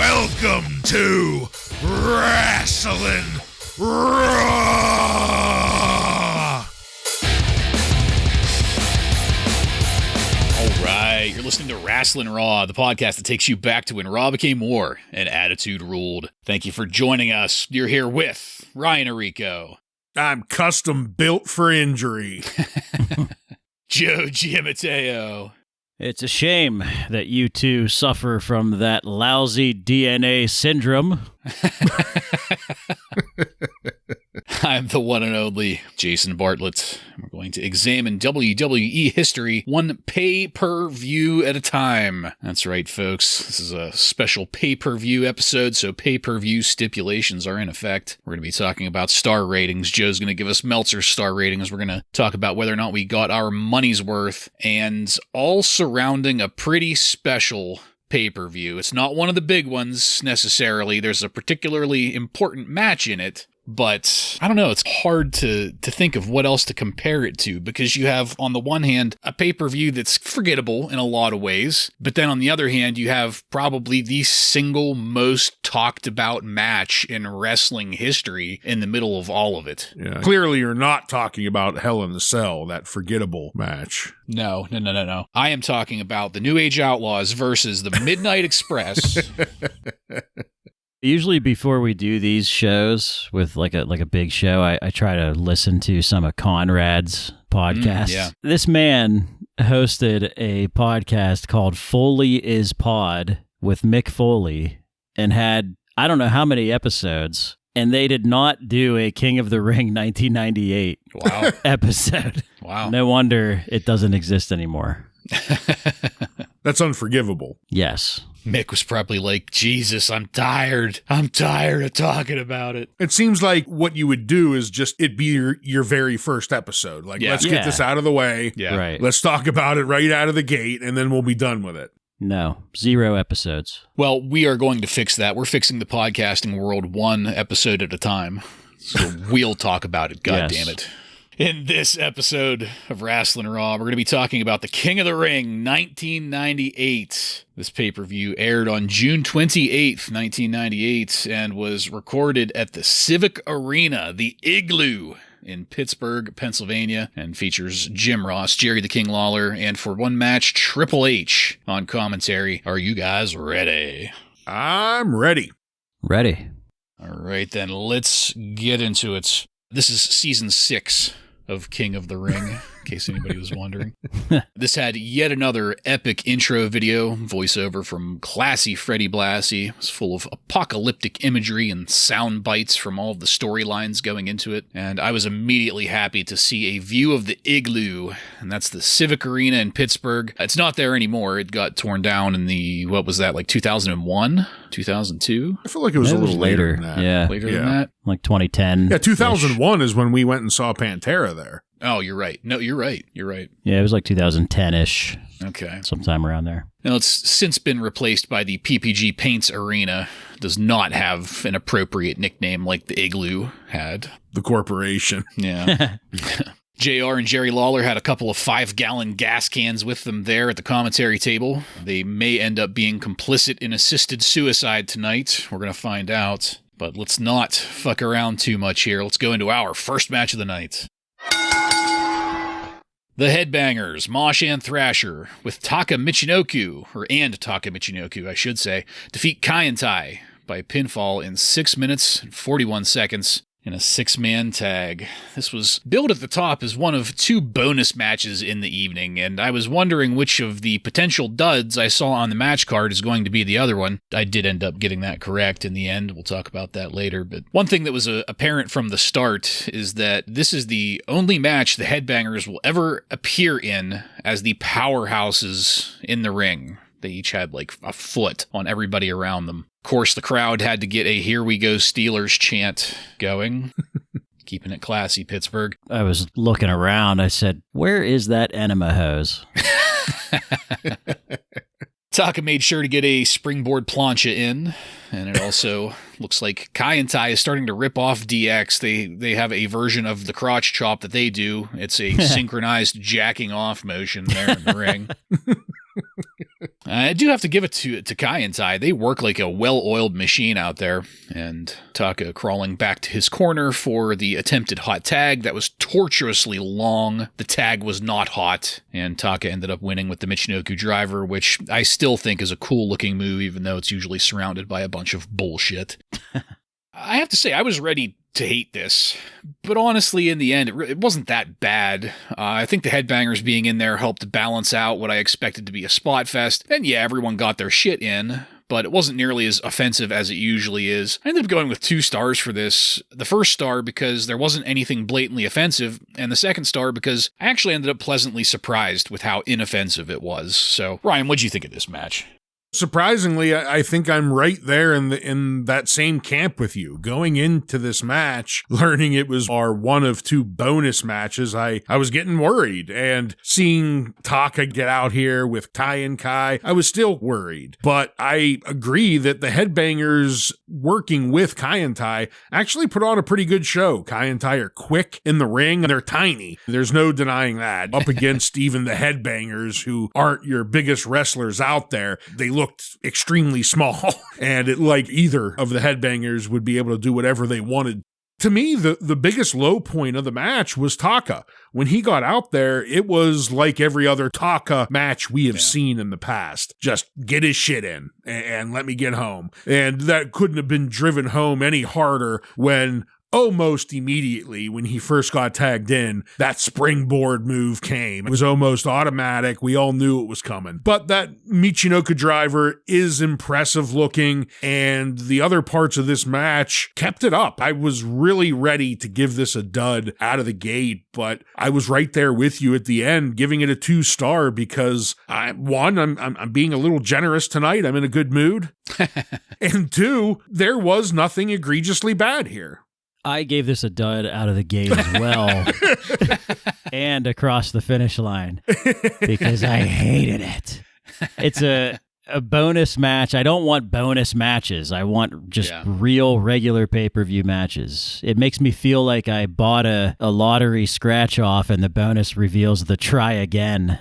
Welcome to Wrasslin Raw! All right, you're listening to Wrasslin Raw, the podcast that takes you back to when Raw became war and Attitude ruled. Thank you for joining us. You're here with Ryan Arico. I'm custom built for injury. Joe Giammatteo. It's a shame that you two suffer from that lousy DNA syndrome. I'm the one and only Jason Bartlett. We're going to examine WWE history one pay-per-view at a time. That's right, folks. This is a special pay-per-view episode, so pay-per-view stipulations are in effect. We're going to be talking about star ratings. Joe's going to give us Meltzer's star ratings. We're going to talk about whether or not we got our money's worth, and all surrounding a pretty special pay-per-view. It's not one of the big ones, necessarily. There's a particularly important match in it. But I don't know, it's hard to think of what else to compare it to, because you have, on the one hand, a pay-per-view that's forgettable in a lot of ways, but then on the other hand, you have probably the single most talked about match in wrestling history in the middle of all of it. Yeah. Clearly you're not talking about Hell in the Cell, that forgettable match. No. I am talking about the New Age Outlaws versus the Midnight Express. Usually before we do these shows with like a big show, I try to listen to some of Conrad's podcasts. Yeah. This man hosted a podcast called Foley is Pod with Mick Foley and had I don't know how many episodes, and they did not do a King of the Ring 1998 episode. Wow. No wonder it doesn't exist anymore. That's unforgivable. Yes. Mick was probably like, Jesus, I'm tired. I'm tired of talking about it. It seems like what you would do is just, it'd be your very first episode. Like, let's get this out of the way. Yeah. Right. Let's talk about it right out of the gate, and then we'll be done with it. No, 0 episodes. Well, we are going to fix that. We're fixing the podcasting world one episode at a time. So we'll talk about it. God damn it. In this episode of Wrasslin Raw, we're going to be talking about the King of the Ring 1998. This pay-per-view aired on June 28th, 1998, and was recorded at the Civic Arena, the Igloo, in Pittsburgh, Pennsylvania, and features Jim Ross, Jerry the King Lawler, and for one match, Triple H on commentary. Are you guys ready? I'm ready. Ready. All right, then let's get into it. This is season 6 of King of the Ring, in case anybody was wondering. This had yet another epic intro video, voiceover from classy Freddie Blassie. It was full of apocalyptic imagery and sound bites from all of the storylines going into it, and I was immediately happy to see a view of the Igloo, and that's the Civic Arena in Pittsburgh. It's not there anymore. It got torn down in the, 2001? 2002? I feel like it was a little later than that. Yeah. Later than that? Like 2010. Yeah, 2001 is when we went and saw Pantera there. Oh, you're right. No, you're right. You're right. Yeah, it was like 2010-ish. Okay. Sometime around there. Now, it's since been replaced by the PPG Paints Arena. It does not have an appropriate nickname like the Igloo had. The corporation. Yeah. JR and Jerry Lawler had a couple of 5-gallon gas cans with them there at the commentary table. They may end up being complicit in assisted suicide tonight. We're going to find out. But let's not fuck around too much here. Let's go into our first match of the night. The Headbangers, Mosh and Thrasher, with Taka Michinoku, I should say, defeat Kaientai by pinfall in 6 minutes and 41 seconds. In a 6-man tag. This was billed at the top as one of 2 bonus matches in the evening, and I was wondering which of the potential duds I saw on the match card is going to be the other one. I did end up getting that correct in the end. We'll talk about that later, but one thing that was apparent from the start is that this is the only match the Headbangers will ever appear in as the powerhouses in the ring. They each had like a foot on everybody around them. Of course, the crowd had to get a "Here we go Steelers" chant going. Keeping it classy, Pittsburgh. I was looking around. I said, where is that enema hose? Taka made sure to get a springboard plancha in, and it also looks like Kaientai is starting to rip off DX. They have a version of the crotch chop that they do. It's a synchronized jacking off motion there in the ring. I do have to give it to Kaientai. They work like a well-oiled machine out there. And Taka crawling back to his corner for the attempted hot tag that was tortuously long. The tag was not hot, and Taka ended up winning with the Michinoku driver, which I still think is a cool-looking move, even though it's usually surrounded by a bunch of bullshit. I have to say, I was ready to hate this, but honestly, in the end, it wasn't that bad. I think the Headbangers being in there helped balance out what I expected to be a spot fest, and yeah, everyone got their shit in, but it wasn't nearly as offensive as it usually is. I ended up going with 2 stars for this. The first star because there wasn't anything blatantly offensive, and the second star because I actually ended up pleasantly surprised with how inoffensive it was. So, Ryan, what'd you think of this match? Surprisingly, I think I'm right there in that same camp with you. Going into this match, learning it was our one of 2 bonus matches, I was getting worried. And seeing Taka get out here with Kaientai, I was still worried. But I agree that the Headbangers working with Kaientai actually put on a pretty good show. Kaientai are quick in the ring, and they're tiny. There's no denying that. Up against even the Headbangers, who aren't your biggest wrestlers out there, they looked extremely small, and like either of the Headbangers would be able to do whatever they wanted. To me, the biggest low point of the match was Taka. When he got out there, it was like every other Taka match we have seen in the past. Just get his shit in and let me get home. And that couldn't have been driven home any harder when almost immediately when he first got tagged in, that springboard move came. It was almost automatic. We all knew it was coming. But that Michinoku driver is impressive looking, and the other parts of this match kept it up. I was really ready to give this a dud out of the gate, but I was right there with you at the end, giving it a 2-star because I'm being a little generous tonight. I'm in a good mood. And 2, there was nothing egregiously bad here. I gave this a dud out of the gate as well, and across the finish line, because I hated it. It's a bonus match. I don't want bonus matches. I want just real, regular pay-per-view matches. It makes me feel like I bought a lottery scratch-off, and the bonus reveals the try again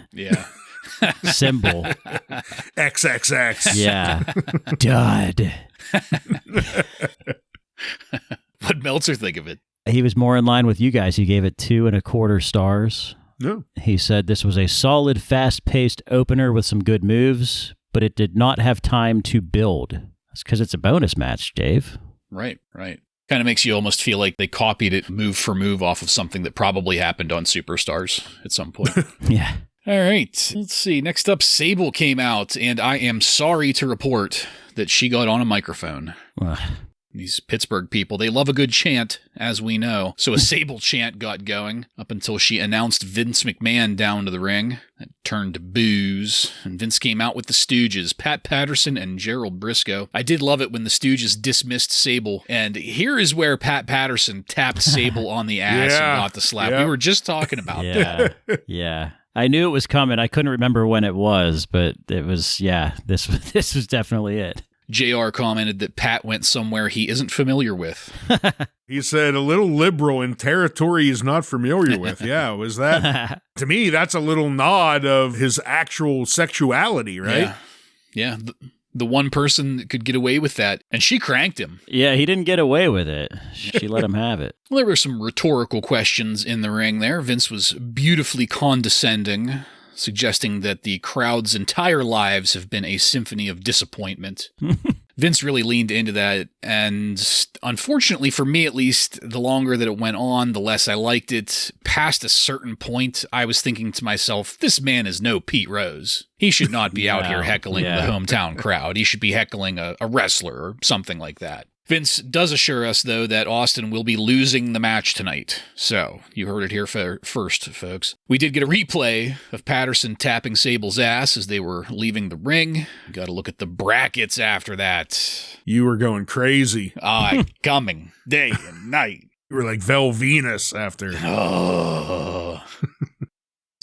symbol. XXX. Yeah. Dud. What'd Meltzer think of it? He was more in line with you guys. He gave it 2.25 stars. No. He said this was a solid, fast-paced opener with some good moves, but it did not have time to build. That's because it's a bonus match, Dave. Right. Kind of makes you almost feel like they copied it move for move off of something that probably happened on Superstars at some point. Yeah. All right. Let's see. Next up, Sable came out, and I am sorry to report that she got on a microphone. These Pittsburgh people, they love a good chant, as we know. So a Sable chant got going up until she announced Vince McMahon down to the ring. It turned to boos, and Vince came out with the Stooges, Pat Patterson and Gerald Briscoe. I did love it when the Stooges dismissed Sable, and here is where Pat Patterson tapped Sable on the ass and got the slap. We were just talking about that. Yeah. I knew it was coming. I couldn't remember when it was, but it was, this was definitely it. JR commented that Pat went somewhere he isn't familiar with. He said a little liberal in territory he's not familiar with. Yeah, was that? To me, that's a little nod of his actual sexuality, right? Yeah. The one person that could get away with that, and she cranked him. Yeah, he didn't get away with it. She let him have it. Well, there were some rhetorical questions in the ring there. Vince was beautifully condescending, suggesting that the crowd's entire lives have been a symphony of disappointment. Vince really leaned into that, and unfortunately for me at least, the longer that it went on, the less I liked it. Past a certain point, I was thinking to myself, this man is no Pete Rose. He should not be out here heckling the hometown crowd. He should be heckling a wrestler or something like that. Vince does assure us, though, that Austin will be losing the match tonight. So, you heard it here first, folks. We did get a replay of Patterson tapping Sable's ass as they were leaving the ring. Got to look at the brackets after that. You were going crazy. Coming day and night. You were like Vel Venus after. Oh.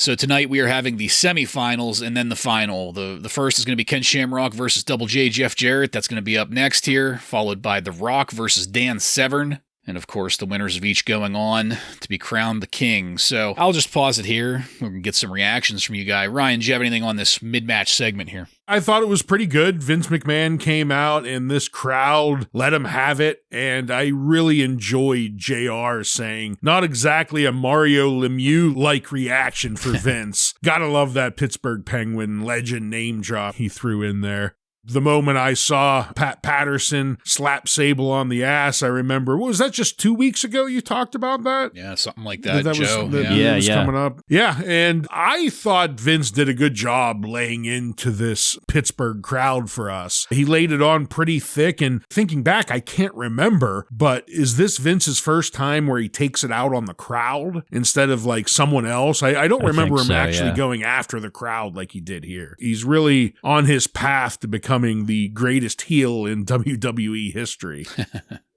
So tonight we are having the semifinals and then the final. The first is going to be Ken Shamrock versus Double J Jeff Jarrett. That's going to be up next here, followed by The Rock versus Dan Severn. And of course, the winners of each going on to be crowned the king. So I'll just pause it here. We're going to get some reactions from you guys. Ryan, do you have anything on this mid-match segment here? I thought it was pretty good. Vince McMahon came out and this crowd let him have it. And I really enjoyed JR saying, not exactly a Mario Lemieux-like reaction for Vince. Gotta love that Pittsburgh Penguin legend name drop he threw in there. The moment I saw Pat Patterson slap Sable on the ass, I remember, was that just 2 weeks ago you talked about that? Yeah, something like that, Joe. Was coming up. Yeah, and I thought Vince did a good job laying into this Pittsburgh crowd for us. He laid it on pretty thick, and thinking back, I can't remember, but is this Vince's first time where he takes it out on the crowd instead of like someone else? I don't remember him actually going after the crowd like he did here. He's really on his path to becoming the greatest heel in WWE history.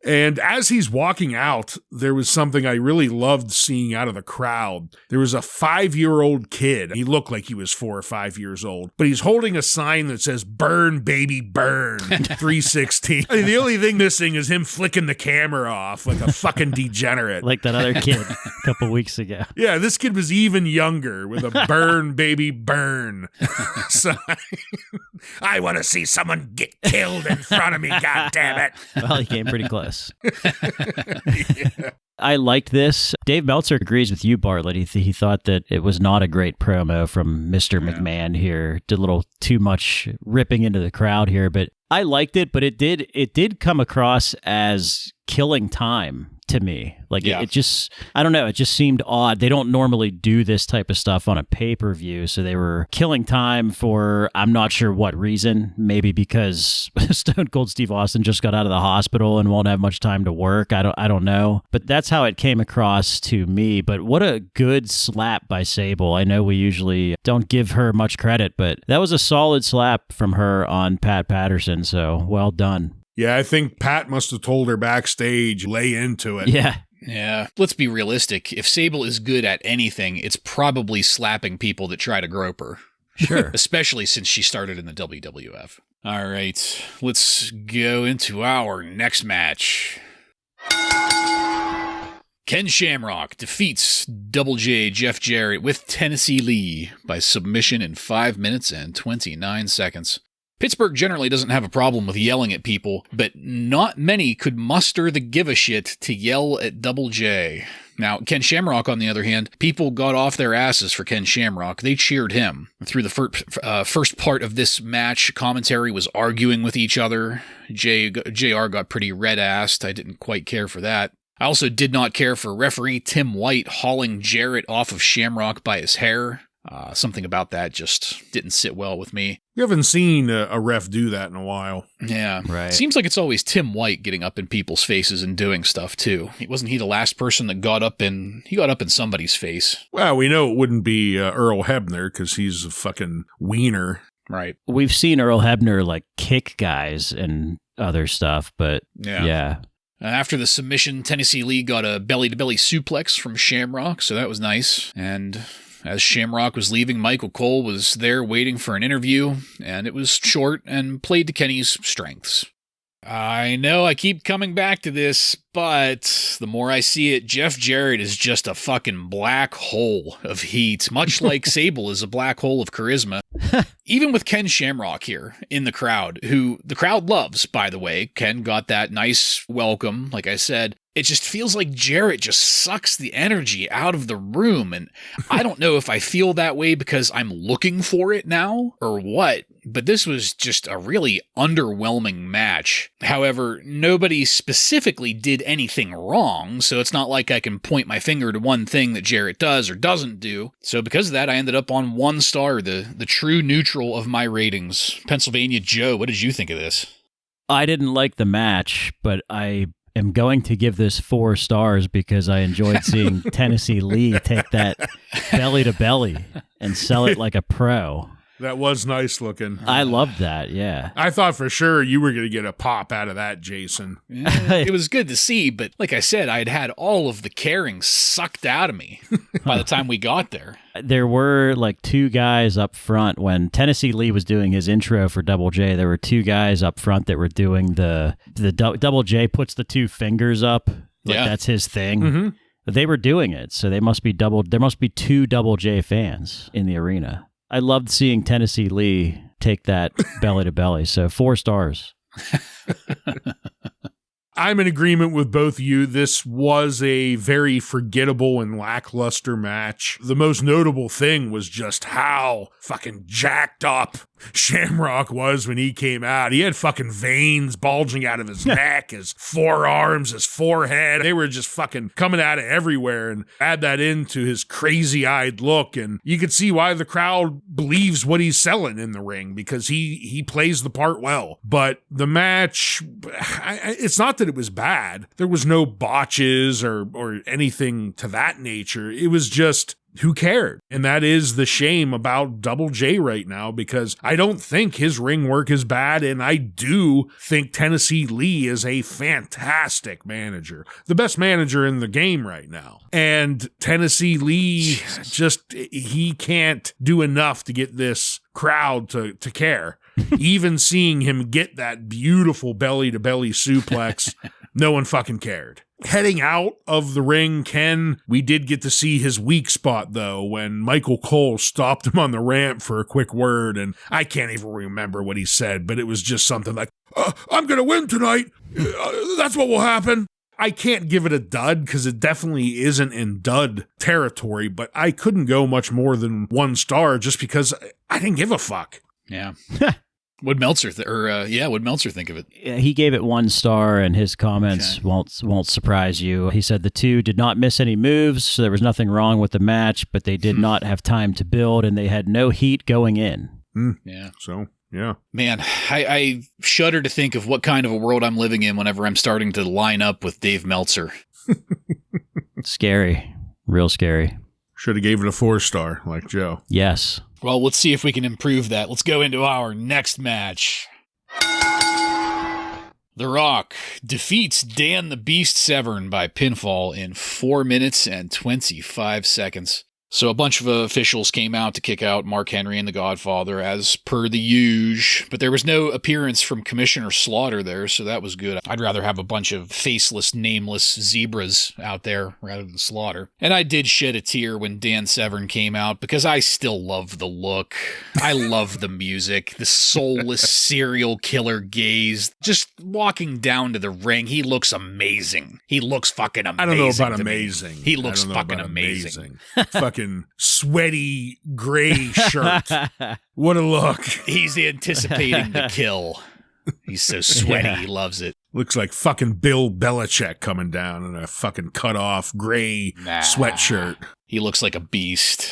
And as he's walking out, there was something I really loved seeing out of the crowd. There was a 5-year-old kid. He looked like he was 4 or 5 years old, but he's holding a sign that says, "Burn, baby, burn, 316. I mean, the only thing missing is him flicking the camera off like a fucking degenerate. Like that other kid a couple weeks ago. Yeah, this kid was even younger with a "burn, baby, burn" sign. I want to see someone get killed in front of me, goddammit. Well, he came pretty close. Yeah. I liked this. Dave Meltzer agrees with you, Bartlett. He thought that it was not a great promo from Mr. McMahon here. Did a little too much ripping into the crowd here, but I liked it. But it did come across as killing time to me. Like it just, I don't know, it just seemed odd. They don't normally do this type of stuff on a pay-per-view, so they were killing time for I'm not sure what reason. Maybe because Stone Cold Steve Austin just got out of the hospital and won't have much time to work. I don't know. But that's how it came across to me. But what a good slap by Sable. I know we usually don't give her much credit, but that was a solid slap from her on Pat Patterson, so well done. Yeah, I think Pat must have told her backstage, lay into it. Yeah. Let's be realistic. If Sable is good at anything, it's probably slapping people that try to grope her. Sure. Especially since she started in the WWF. All right, let's go into our next match. Ken Shamrock defeats Double J Jeff Jarrett with Tennessee Lee by submission in 5 minutes and 29 seconds. Pittsburgh generally doesn't have a problem with yelling at people, but not many could muster the give-a-shit to yell at Double J. Now, Ken Shamrock, on the other hand, people got off their asses for Ken Shamrock. They cheered him. Through the first part of this match, commentary was arguing with each other. JR got pretty red-assed. I didn't quite care for that. I also did not care for referee Tim White hauling Jarrett off of Shamrock by his hair. Something about that just didn't sit well with me. We haven't seen a ref do that in a while. Yeah. Right. Seems like it's always Tim White getting up in people's faces and doing stuff, too. Wasn't he the last person that got up in somebody's face? Well, we know it wouldn't be Earl Hebner because he's a fucking wiener. Right. We've seen Earl Hebner, like, kick guys and other stuff, but yeah. After the submission, Tennessee Lee got a belly-to-belly suplex from Shamrock, so that was nice. And as Shamrock was leaving, Michael Cole was there waiting for an interview, and it was short and played to Kenny's strengths. I know I keep coming back to this, but the more I see it, Jeff Jarrett is just a fucking black hole of heat, much like Sable is a black hole of charisma. Even with Ken Shamrock here in the crowd, who the crowd loves, by the way. Ken got that nice welcome, like I said. It just feels like Jarrett just sucks the energy out of the room, and I don't know if I feel that way because I'm looking for it now or what, but this was just a really underwhelming match. However, nobody specifically did anything wrong, so it's not like I can point my finger to one thing that Jarrett does or doesn't do. So because of that, I ended up on 1 star, the true neutral of my ratings. Pennsylvania Joe, what did you think of this? I didn't like the match, but I am going to give this 4 stars because I enjoyed seeing Tennessee Lee take that belly to belly and sell it like a pro. That was nice looking. I loved that, yeah. I thought for sure you were going to get a pop out of that, Jason. It was good to see, but like I said, I'd had all of the caring sucked out of me by the time we got there. There were like 2 guys up front when Tennessee Lee was doing his intro for Double J. There were 2 guys up front that were doing the Double J puts the 2 fingers up Like Yeah. that's his thing. Mm-hmm. But they were doing it, so there must be two Double J fans in the arena. I loved seeing Tennessee Lee take that belly to belly. So 4 stars. I'm in agreement with both of you. This was a very forgettable and lackluster match. The most notable thing was just how fucking jacked up Shamrock was when he came out. He had fucking veins bulging out of his neck, his forearms, his forehead. They were just fucking coming out of everywhere, and add that into his crazy-eyed look, and you could see why the crowd believes what he's selling in the ring, because he plays the part well. But the match, it's not that it was bad. There was no botches or anything to that nature. It was just, who cared? And that is the shame about Double J right now, because I don't think his ring work is bad, and I do think Tennessee Lee is a fantastic manager. The best manager in the game right now. And Tennessee Lee, he can't do enough to get this crowd to care. Even seeing him get that beautiful belly-to-belly suplex, no one fucking cared. Heading out of the ring, Ken, we did get to see his weak spot, though, when Michael Cole stopped him on the ramp for a quick word, and I can't even remember what he said, but it was just something like, I'm gonna win tonight. That's what will happen. I can't give it a dud, because it definitely isn't in dud territory, but I couldn't go much more than 1 star just because I didn't give a fuck. Yeah. What'd Meltzer think of it? He gave it 1 star, and his comments won't surprise you. He said the 2 did not miss any moves, so there was nothing wrong with the match, but they did not have time to build, and they had no heat going in. Yeah. So, yeah. Man, I shudder to think of what kind of a world I'm living in whenever I'm starting to line up with Dave Meltzer. Scary. Real scary. Should have gave it a 4 star, like Joe. Yes. Well, let's see if we can improve that. Let's go into our next match. The Rock defeats Dan the Beast Severn by pinfall in 4 minutes and 25 seconds. So a bunch of officials came out to kick out Mark Henry and the Godfather, as per the usual, but there was no appearance from Commissioner Slaughter there, so that was good. I'd rather have a bunch of faceless, nameless zebras out there rather than Slaughter. And I did shed a tear when Dan Severn came out, because I still love the look. I love the music, the soulless serial killer gaze. Just walking down to the ring, he looks amazing. He looks fucking amazing. I don't know about amazing. He looks fucking amazing. Fucking sweaty gray shirt. What a look. He's anticipating the kill. He's so sweaty. He loves it. Looks like fucking Bill Belichick coming down in a fucking cut off gray sweatshirt. He looks like a beast.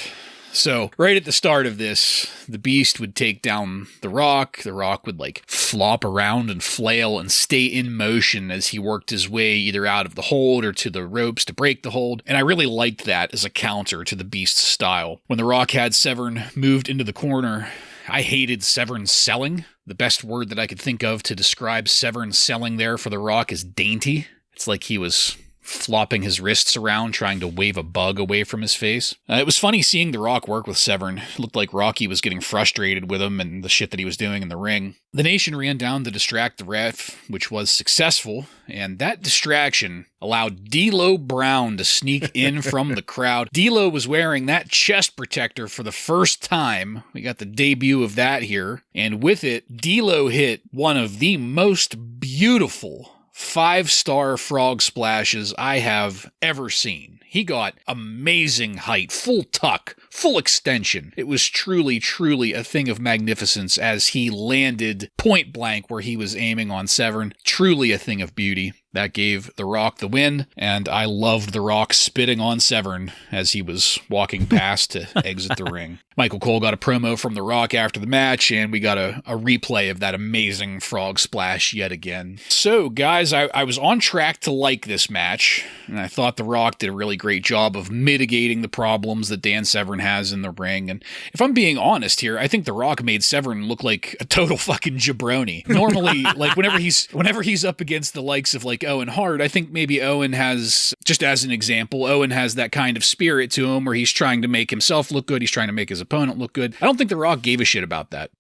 So, right at the start of this, the Beast would take down The Rock. The Rock would, flop around and flail and stay in motion as he worked his way either out of the hold or to the ropes to break the hold. And I really liked that as a counter to the Beast's style. When The Rock had Severn moved into the corner, I hated Severn's selling. The best word that I could think of to describe Severn's selling there for The Rock is dainty. It's like he was flopping his wrists around, trying to wave a bug away from his face. It was funny seeing The Rock work with Severn. It looked like Rocky was getting frustrated with him and the shit that he was doing in the ring. The Nation ran down to distract the ref, which was successful, and that distraction allowed D'Lo Brown to sneak in from the crowd. D'Lo was wearing that chest protector for the first time. We got the debut of that here, and with it, D'Lo hit one of the most beautiful 5-star frog splashes I have ever seen. He got amazing height, full tuck, full extension. It was truly, truly a thing of magnificence as he landed point blank where he was aiming on Severn. Truly a thing of beauty. That gave The Rock the win, and I loved The Rock spitting on Severn as he was walking past to exit the ring. Michael Cole got a promo from The Rock after the match, and we got a replay of that amazing frog splash yet again. So, guys, I was on track to like this match, and I thought The Rock did a really great job of mitigating the problems that Dan Severn has in the ring. And if I'm being honest here, I think The Rock made Severn look like a total fucking jabroni. Normally, whenever he's up against the likes of Owen Hart, I think maybe Owen has, just as an example, Owen has that kind of spirit to him where he's trying to make himself look good, he's trying to make his opponent look good. I don't think The Rock gave a shit about that.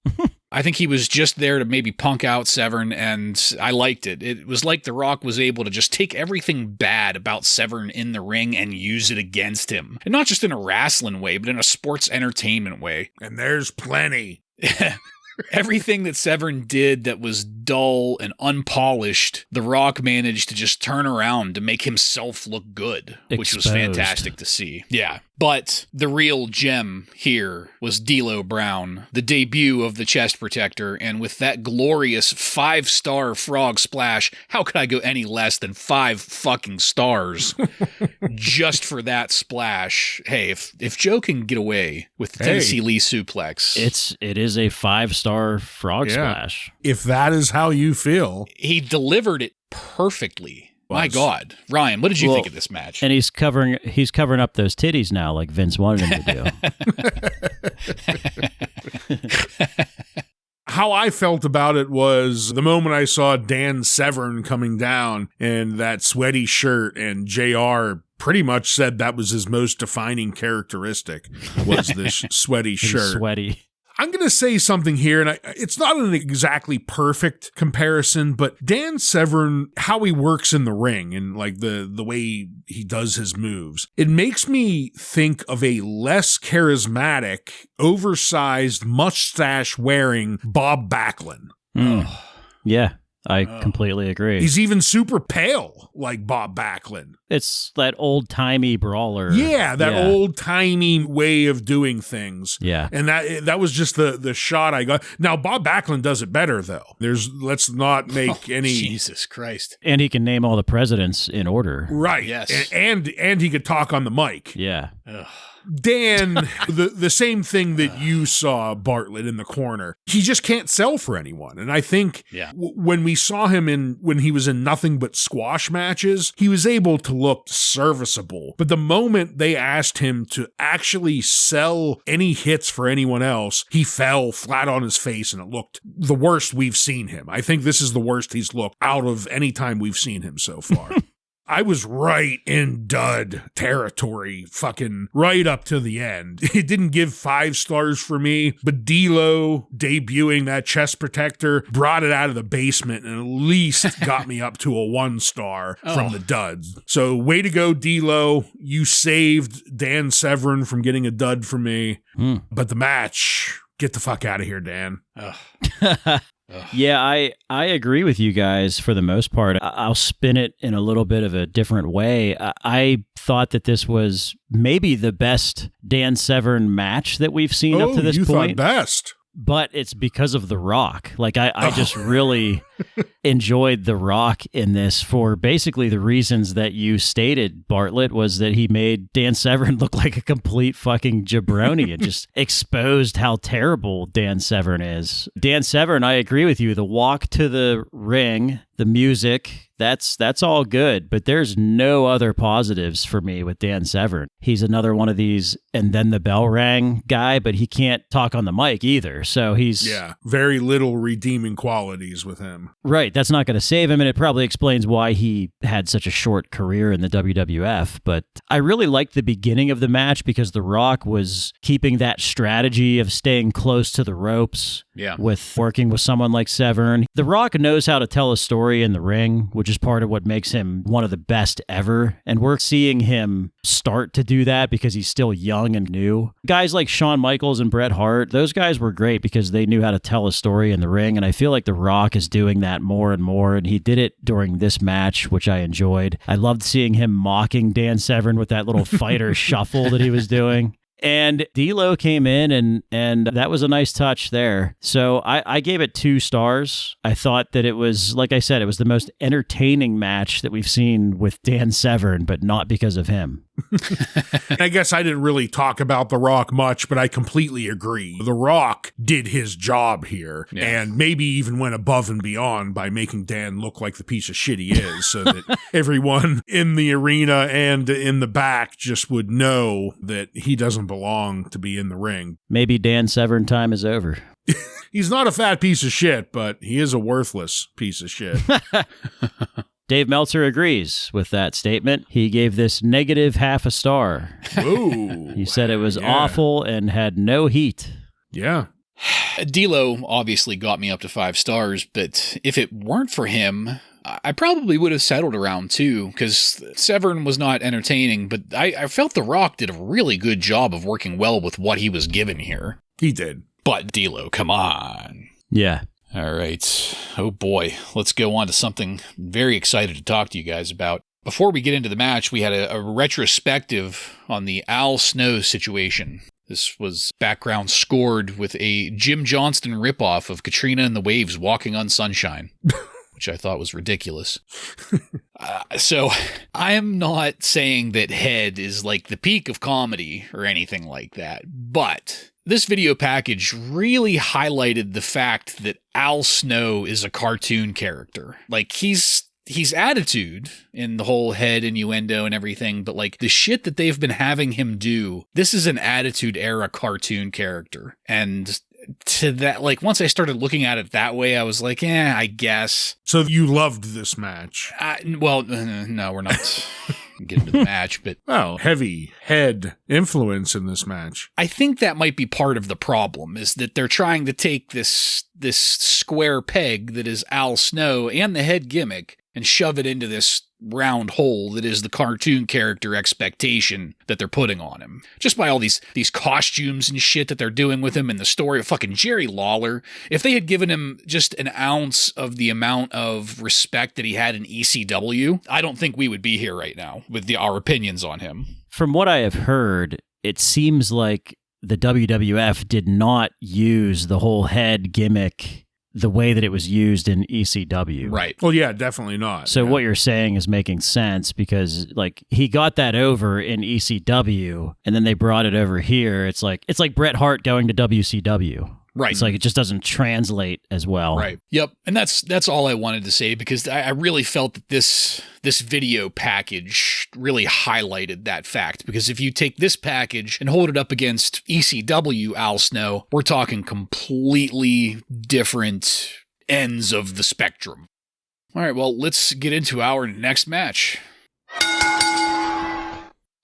I think he was just there to maybe punk out Severn, and I liked it. It was like The Rock was able to just take everything bad about Severn in the ring and use it against him. And not just in a wrestling way, but in a sports entertainment way. And there's plenty. Everything that Severn did that was dull and unpolished, The Rock managed to just turn around to make himself look good, which was fantastic to see. Yeah. But the real gem here was D'Lo Brown, the debut of the chest protector, and with that glorious 5-star frog splash, how could I go any less than 5 fucking stars just for that splash? Hey, if Joe can get away with the Tennessee Lee suplex, it is a 5-star frog splash. If that is how you feel, he delivered it perfectly. My God. Ryan, what did you think of this match? And he's covering up those titties now like Vince wanted him to do. How I felt about it was the moment I saw Dan Severn coming down in that sweaty shirt, and JR pretty much said that was his most defining characteristic, was this sweaty shirt. Sweaty. I'm going to say something here, and it's not an exactly perfect comparison, but Dan Severn, how he works in the ring and like the way he does his moves, it makes me think of a less charismatic, oversized, mustache-wearing Bob Backlund. Yeah. I completely agree. He's even super pale, like Bob Backlund. It's that old-timey brawler. Yeah, that old-timey way of doing things. Yeah. And that was just the shot I got. Now, Bob Backlund does it better, though. Let's not make any... Jesus Christ. And he can name all the presidents in order. Right. Yes. And he could talk on the mic. Yeah. Ugh. Dan, the same thing that you saw, Bartlett, in the corner. He just can't sell for anyone. And I think when we saw him when he was in nothing but squash matches, he was able to look serviceable. But the moment they asked him to actually sell any hits for anyone else, he fell flat on his face, and it looked the worst we've seen him. I think this is the worst he's looked out of any time we've seen him so far. I was right in dud territory, fucking right up to the end. It didn't give 5 stars for me, but D'Lo debuting that chest protector brought it out of the basement and at least got me up to a 1 star from the duds. So way to go, D'Lo. You saved Dan Severn from getting a dud for me. But the match, get the fuck out of here, Dan. Yeah, I agree with you guys for the most part. I'll spin it in a little bit of a different way. I thought that this was maybe the best Dan Severn match that we've seen up to this point. You thought best. But it's because of The Rock. Like, I just really enjoyed The Rock in this for basically the reasons that you stated, Bartlett, was that he made Dan Severn look like a complete fucking jabroni and just exposed how terrible Dan Severn is. Dan Severn, I agree with you. The walk to the ring, the music, that's all good, but there's no other positives for me with Dan Severn. He's another one of these and then the bell rang guy, but he can't talk on the mic either. So he's very little redeeming qualities with him. Right, that's not going to save him, and it probably explains why he had such a short career in the WWF. But I really liked the beginning of the match because The Rock was keeping that strategy of staying close to the ropes. Yeah. With working with someone like Severn. The Rock knows how to tell a story in the ring, which is part of what makes him one of the best ever. And we're seeing him start to do that because he's still young and new. Guys like Shawn Michaels and Bret Hart, those guys were great because they knew how to tell a story in the ring. And I feel like The Rock is doing that more and more. And he did it during this match, which I enjoyed. I loved seeing him mocking Dan Severn with that little fighter shuffle that he was doing. And D'Lo came in, and that was a nice touch there. So I gave it 2 stars. I thought that it was, like I said, it was the most entertaining match that we've seen with Dan Severn, but not because of him. I guess I didn't really talk about The Rock much, but I completely agree. The Rock did his job here and maybe even went above and beyond by making Dan look like the piece of shit he is so that everyone in the arena and in the back just would know that he doesn't belong to be in the ring. Maybe Dan Severn time is over. He's not a fat piece of shit, but he is a worthless piece of shit. Dave Meltzer agrees with that statement. He gave this negative half a star. Ooh. He said it was awful and had no heat. Yeah. D'Lo obviously got me up to 5 stars, but if it weren't for him, I probably would have settled around 2, because Severn was not entertaining, but I felt The Rock did a really good job of working well with what he was given here. He did. But D'Lo, come on. Yeah. All right. Oh boy. Let's go on to something very excited to talk to you guys about. Before we get into the match, we had a retrospective on the Al Snow situation. This was background scored with a Jim Johnston ripoff of Katrina and the Waves Walking on Sunshine, which I thought was ridiculous. So I am not saying that Head is like the peak of comedy or anything like that, but this video package really highlighted the fact that Al Snow is a cartoon character. Like, he's attitude in the whole Head innuendo and everything, but like the shit that they've been having him do, this is an Attitude Era cartoon character. And to that, like, once I started looking at it that way, I was like, I guess. So you loved this match? Well, no, we're not getting to the match, but heavy Head influence in this match. I think that might be part of the problem, is that they're trying to take this square peg that is Al Snow and the Head gimmick and shove it into this round hole that is the cartoon character expectation that they're putting on him. Just by all these costumes and shit that they're doing with him, and the story of fucking Jerry Lawler. If they had given him just an ounce of the amount of respect that he had in ECW, I don't think we would be here right now with our opinions on him. From what I have heard, it seems like the WWF did not use the whole Head gimmick the way that it was used in ECW. Right. Well, yeah, definitely not. So what you're saying is making sense, because like he got that over in ECW and then they brought it over here. It's like Bret Hart going to WCW. Right. It's like it just doesn't translate as well. Right. Yep. And that's all I wanted to say, because I really felt that this video package really highlighted that fact. Because if you take this package and hold it up against ECW Al Snow, we're talking completely different ends of the spectrum. All right, well, let's get into our next match.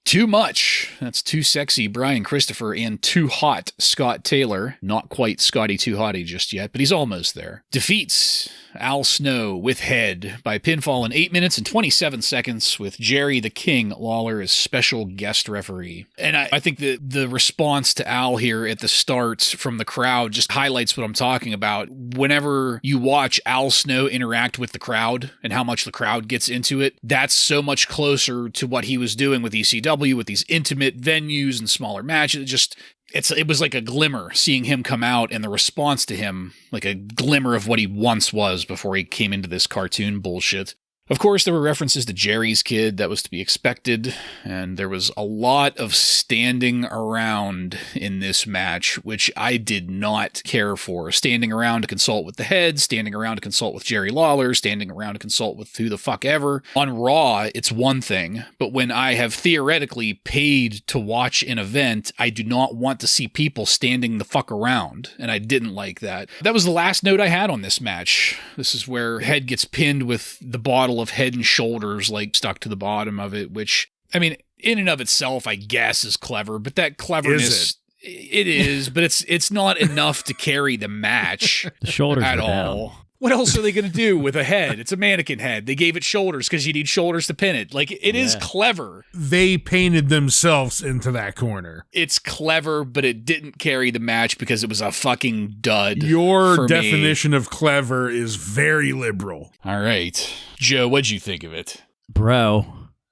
Too Much. That's Too Sexy Brian Christopher and Too Hot Scott Taylor. Not quite Scotty Too Hotty just yet, but he's almost there. Defeats Al Snow with Head by pinfall in 8 minutes and 27 seconds, with Jerry the King Lawler as special guest referee. And I think that the response to Al here at the start from the crowd just highlights what I'm talking about. Whenever you watch Al Snow interact with the crowd and how much the crowd gets into it, that's so much closer to what he was doing with ECW, with these intimate venues and smaller matches. It was like a glimmer seeing him come out, and the response to him, like a glimmer of what he once was before he came into this cartoon bullshit. Of course, there were references to Jerry's Kid. That was to be expected, and there was a lot of standing around in this match, which I did not care for. Standing around to consult with the Head, standing around to consult with Jerry Lawler, standing around to consult with who the fuck ever. On Raw, it's one thing, but when I have theoretically paid to watch an event, I do not want to see people standing the fuck around, and I didn't like that. That was the last note I had on this match. This is where Head gets pinned with the bottle of Head and Shoulders like stuck to the bottom of it, which, I mean, in and of itself, I guess is clever, but that cleverness, it is, but it's not enough to carry the match the shoulders at all. Down. What else are they going to do with a head? It's a mannequin head. They gave it shoulders because you need shoulders to pin it. Like, it is clever. They painted themselves into that corner. It's clever, but it didn't carry the match because it was a fucking dud. Your definition of clever is very liberal. All right. Joe, what'd you think of it? Bro,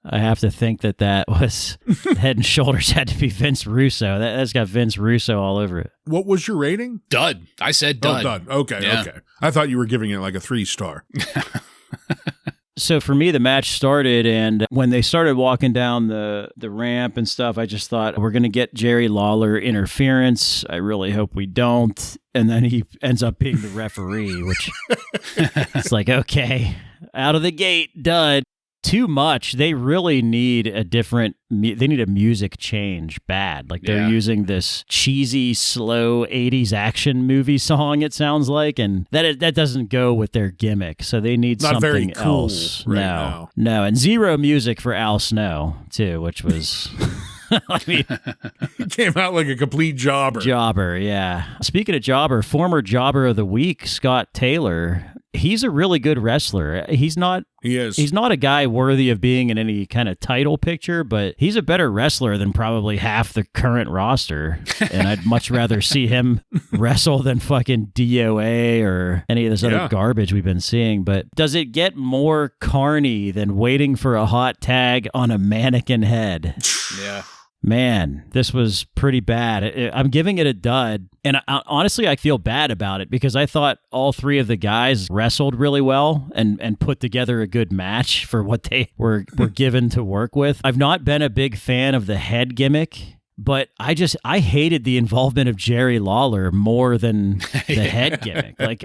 I have to think that was Head and Shoulders had to be Vince Russo. That's got Vince Russo all over it. What was your rating? Dud. I said dud. Oh, dud. Okay. I thought you were giving it like a 3-star. So for me, the match started, and when they started walking down the ramp and stuff, I just thought, we're going to get Jerry Lawler interference. I really hope we don't. And then he ends up being the referee, which it's like, okay, out of the gate, dud. Too much. They really need a different, they need a music change bad. Like they're using this cheesy, slow 80s action movie song, it sounds like, and that doesn't go with their gimmick. So they need not something very cool else. right now. No, and zero music for Al Snow, too, which was... I mean, He came out like a complete jobber. Jobber, yeah. Speaking of jobber, former jobber of the week, Scott Taylor, he's a really good wrestler. He's not a guy worthy of being in any kind of title picture, but he's a better wrestler than probably half the current roster. And I'd much rather see him wrestle than fucking DOA or any of this other garbage we've been seeing. But does it get more carny than waiting for a hot tag on a mannequin head? Yeah. Man, this was pretty bad. I'm giving it a dud. And honestly, I feel bad about it because I thought all three of the guys wrestled really well and put together a good match for what they were given to work with. I've not been a big fan of the head gimmick, but I hated the involvement of Jerry Lawler more than the head gimmick. Like,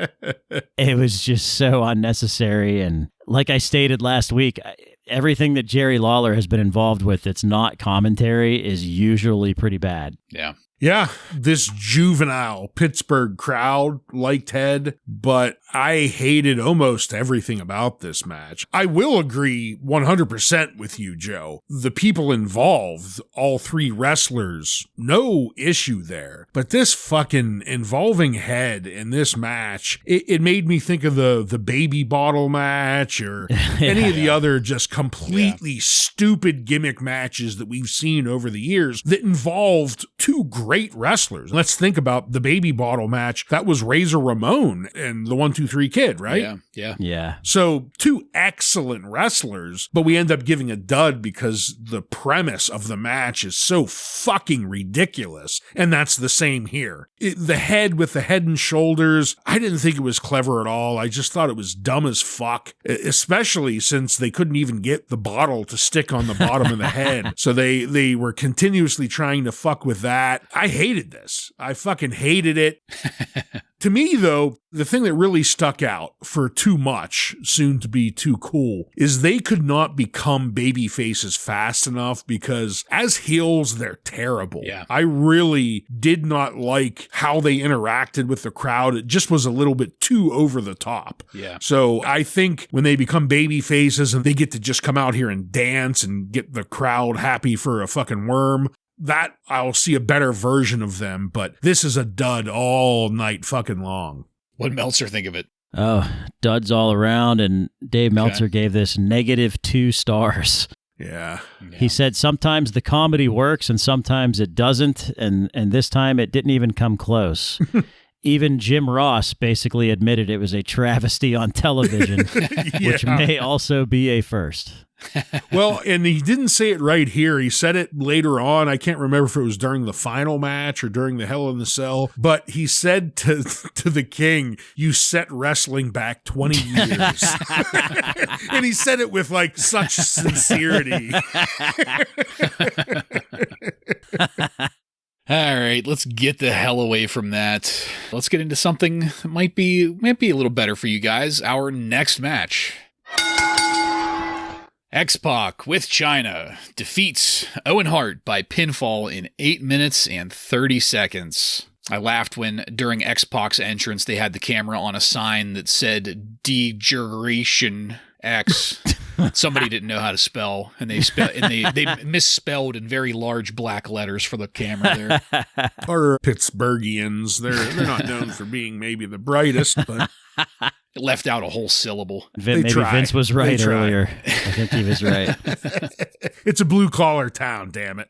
it was just so unnecessary. And like I stated last week, everything that Jerry Lawler has been involved with that's not commentary is usually pretty bad. Yeah. Yeah, this juvenile Pittsburgh crowd liked Head, but I hated almost everything about this match. I will agree 100% with you, Joe. The people involved, all three wrestlers, no issue there. But this fucking involving Head in this match, it made me think of the baby bottle match or any of the other just completely stupid gimmick matches that we've seen over the years that involved two great wrestlers. Let's think about the baby bottle match. That was Razor Ramon and the 1-2-3 Kid, right? Yeah. So two excellent wrestlers, but we end up giving a dud because the premise of the match is so fucking ridiculous. And that's the same here. The head with the head and shoulders, I didn't think it was clever at all. I just thought it was dumb as fuck, especially since they couldn't even get the bottle to stick on the bottom of the head. So they were continuously trying to fuck with that. I hated this. I fucking hated it. To me, though, the thing that really stuck out for too much, soon to be too cool, is they could not become baby faces fast enough because as heels, they're terrible. Yeah. I really did not like how they interacted with the crowd. It just was a little bit too over the top. Yeah. So I think when they become baby faces and they get to just come out here and dance and get the crowd happy for a fucking worm, that I'll see a better version of them, but this is a dud all night fucking long. What'd Meltzer think of it? Oh, duds all around, and Dave Meltzer gave this -2 stars. Yeah. He said sometimes the comedy works and sometimes it doesn't, and this time it didn't even come close. Even Jim Ross basically admitted it was a travesty on television, which may also be a first. Well, and he didn't say it right here. He said it later on. I can't remember if it was during the final match or during the Hell in the Cell, but he said to the King, "You set wrestling back 20 years." And he said it with like such sincerity. All right, let's get the hell away from that. Let's get into something that might be a little better for you guys. Our next match. X-Pac with China defeats Owen Hart by pinfall in 8 minutes and 30 seconds. I laughed when, during X-Pac's entrance, they had the camera on a sign that said Degeneration X. Somebody didn't know how to spell, and they misspelled in very large black letters for the camera there. Or Pittsburghians. They're not known for being maybe the brightest, but It left out a whole syllable. Maybe Vince was right earlier. I think he was right. It's a blue-collar town, damn it.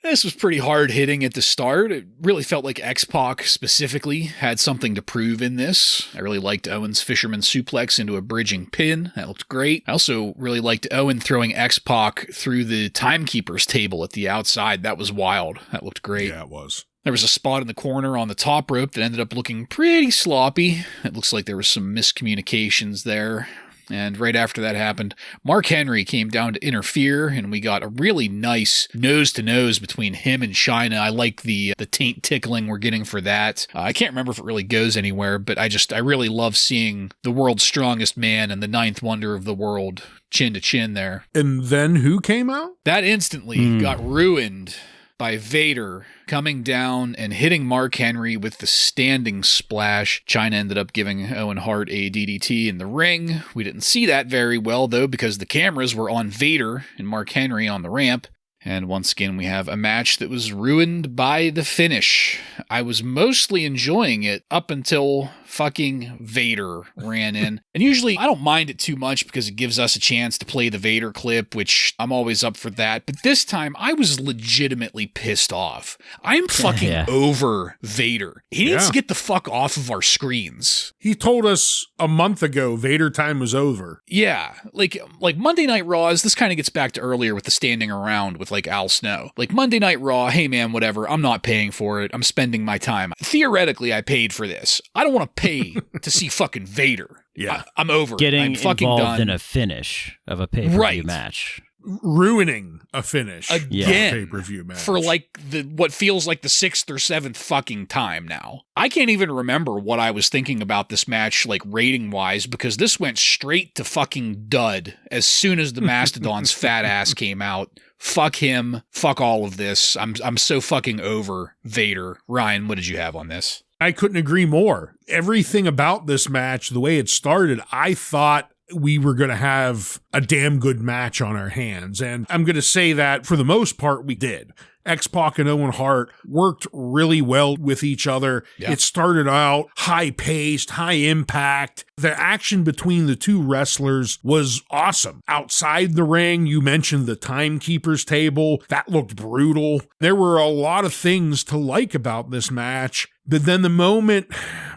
This was pretty hard-hitting at the start. It really felt like X-Pac specifically had something to prove in this. I really liked Owen's fisherman suplex into a bridging pin. That looked great. I also really liked Owen throwing X-Pac through the timekeeper's table at the outside. That was wild. That looked great. Yeah, it was. There was a spot in the corner on the top rope that ended up looking pretty sloppy. It looks like there was some miscommunications there. And right after that happened, Mark Henry came down to interfere, and we got a really nice nose-to-nose between him and Chyna. I like the taint tickling we're getting for that. I can't remember if it really goes anywhere, but I really love seeing the world's strongest man and the ninth wonder of the world chin to chin there. And then who came out? That instantly got ruined by Vader coming down and hitting Mark Henry with the standing splash. Chyna ended up giving Owen Hart a DDT in the ring. We didn't see that very well, though, because the cameras were on Vader and Mark Henry on the ramp. And once again, we have a match that was ruined by the finish. I was mostly enjoying it up until fucking Vader ran in. And usually I don't mind it too much because it gives us a chance to play the Vader clip, which I'm always up for that. But this time I was legitimately pissed off. I'm fucking over Vader. He needs to get the fuck off of our screens. He told us a month ago Vader time was over. Yeah. Like Monday Night Raws, this kind of gets back to earlier with the standing around with like Al Snow. Like Monday Night Raw, hey man, whatever, I'm not paying for it. I'm spending my time. Theoretically, I paid for this. I don't want to pay to see fucking Vader. Yeah. I'm over. Getting fucking involved done. in a finish of a pay-per-view match. Ruining a finish again pay-per-view match for like what feels like the 6th or 7th fucking time now. I can't even remember what I was thinking about this match, like rating wise, because this went straight to fucking dud as soon as the Mastodon's fat ass came out. Fuck him. Fuck all of this. I'm so fucking over Vader. Ryan, what did you have on this? I couldn't agree more. Everything about this match, the way it started, I thought we were going to have a damn good match on our hands. And I'm going to say that for the most part, we did. X-Pac and Owen Hart worked really well with each other. Yeah. It started out high-paced, high-impact. The action between the two wrestlers was awesome. Outside the ring, you mentioned the timekeeper's table. That looked brutal. There were a lot of things to like about this match. But then the moment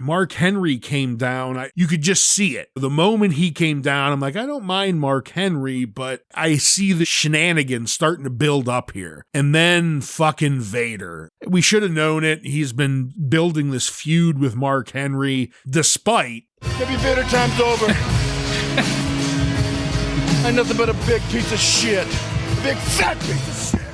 Mark Henry came down, you could just see it. The moment he came down, I'm like, I don't mind Mark Henry, but I see the shenanigans starting to build up here. And then fucking Vader. We should have known it. He's been building this feud with Mark Henry, despite... Maybe Vader time's over. I'm nothing but a big piece of shit. A big fat piece of shit.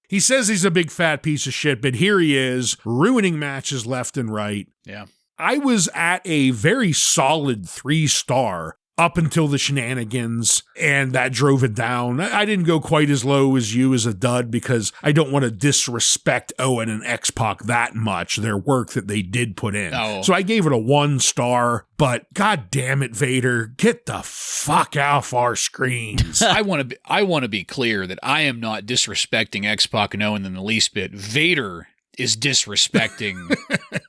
He says he's a big fat piece of shit, but here he is, ruining matches left and right. Yeah. I was at a very solid 3-star up until the shenanigans, and that drove it down. I didn't go quite as low as you as a dud because I don't want to disrespect Owen and X-Pac that much, their work that they did put in. Oh. So I gave it a 1 star, but god damn it, Vader, get the fuck off our screens. I want to be clear that I am not disrespecting X-Pac and Owen in the least bit. Vader is disrespecting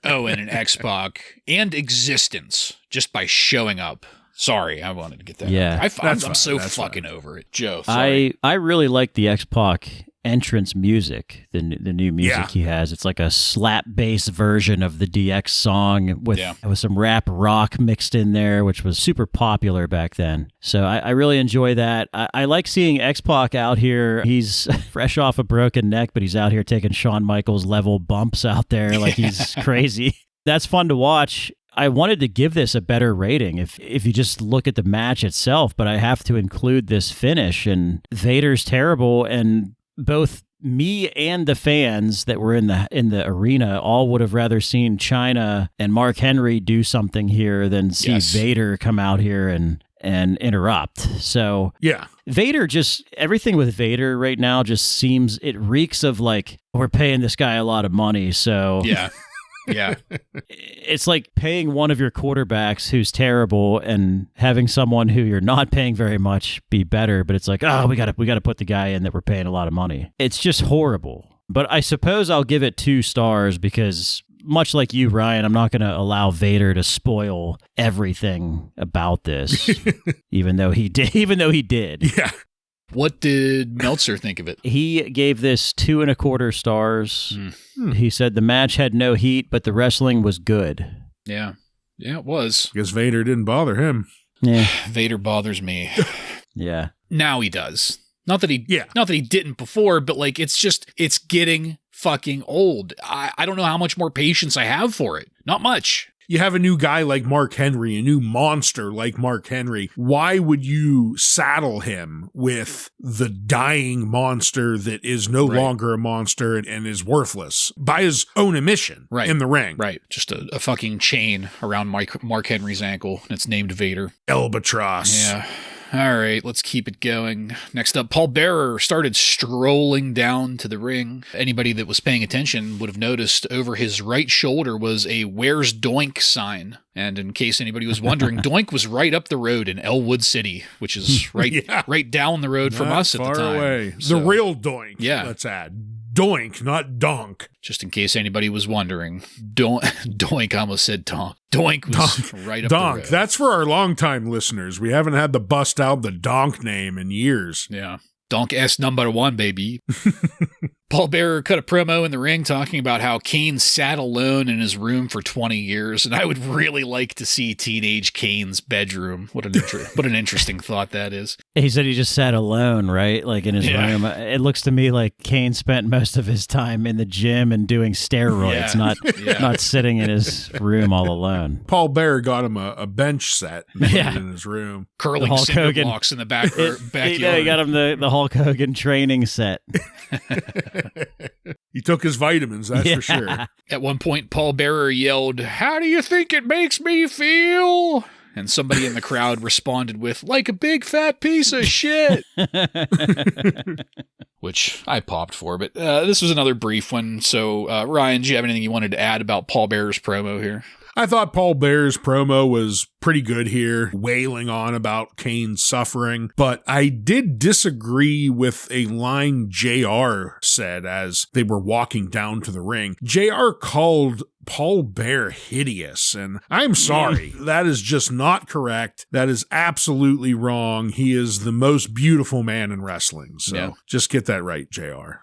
Owen and X-Pac and existence just by showing up. Sorry, I wanted to get that. Yeah, I'm so fucking over it, Joe. Sorry. I really like the X-Pac entrance music, the new music he has. It's like a slap bass version of the DX song with some rap rock mixed in there, which was super popular back then. So I really enjoy that. I like seeing X-Pac out here. He's fresh off a broken neck, but he's out here taking Shawn Michaels level bumps out there like he's crazy. That's fun to watch. I wanted to give this a better rating if you just look at the match itself, but I have to include this finish, and Vader's terrible, and both me and the fans that were in the arena all would have rather seen Chyna and Mark Henry do something here than see Vader come out here and interrupt. So yeah, Vader everything with Vader right now just seems, it reeks of like, we're paying this guy a lot of money, so yeah. Yeah. It's like paying one of your quarterbacks who's terrible and having someone who you're not paying very much be better, but it's like, oh, we got to put the guy in that we're paying a lot of money. It's just horrible. But I suppose I'll give it 2 stars because much like you, Ryan, I'm not going to allow Vader to spoil everything about this, even though he did. Yeah. What did Meltzer think of it? He gave this 2.25 stars. He said the match had no heat, but the wrestling was good. Yeah. Yeah, it was. Because Vader didn't bother him. Yeah. Vader bothers me. Yeah. Now he does. Not that he didn't before, but like it's getting fucking old. I don't know how much more patience I have for it. Not much. You have a new guy like Mark Henry, a new monster like Mark Henry. Why would you saddle him with the dying monster that is no longer a monster and is worthless by his own admission in the ring? Right. Just a fucking chain around Mark Henry's ankle, and it's named Vader. Albatross. Yeah. All right, let's keep it going. Next up, Paul Bearer started strolling down to the ring. Anybody that was paying attention would have noticed over his right shoulder was a "Where's Doink" sign. And in case anybody was wondering, Doink was right up the road in Elwood City, which is right down the road from us at the time. Far away. So, the real Doink, yeah. Let's add. Doink, not donk. Just in case anybody was wondering, Doink, I almost said donk. Doink was right up donk. the road. That's for our longtime listeners. We haven't had to bust out the donk name in years. Yeah. Donk S #1, baby. Paul Bearer cut a promo in the ring talking about how Kane sat alone in his room for 20 years, and I would really like to see teenage Kane's bedroom. What an interesting thought that is. He said he just sat alone, right? Like in his room. It looks to me like Kane spent most of his time in the gym and doing steroids, not sitting in his room all alone. Paul Bearer got him a bench set in his room. Curling cinder blocks in the backyard. He got him the Hulk Hogan training set. He took his vitamins, that's for sure. At one point, Paul Bearer yelled, "How do you think it makes me feel?" And somebody in the crowd responded with, "Like a big fat piece of shit." Which I popped for, but this was another brief one. So, Ryan, do you have anything you wanted to add about Paul Bearer's promo here? I thought Paul Bearer's promo was pretty good here, wailing on about Kane's suffering, but I did disagree with a line JR said as they were walking down to the ring. JR called Paul Bearer hideous, and I'm sorry. That is just not correct. That is absolutely wrong. He is the most beautiful man in wrestling, so just get that right, JR.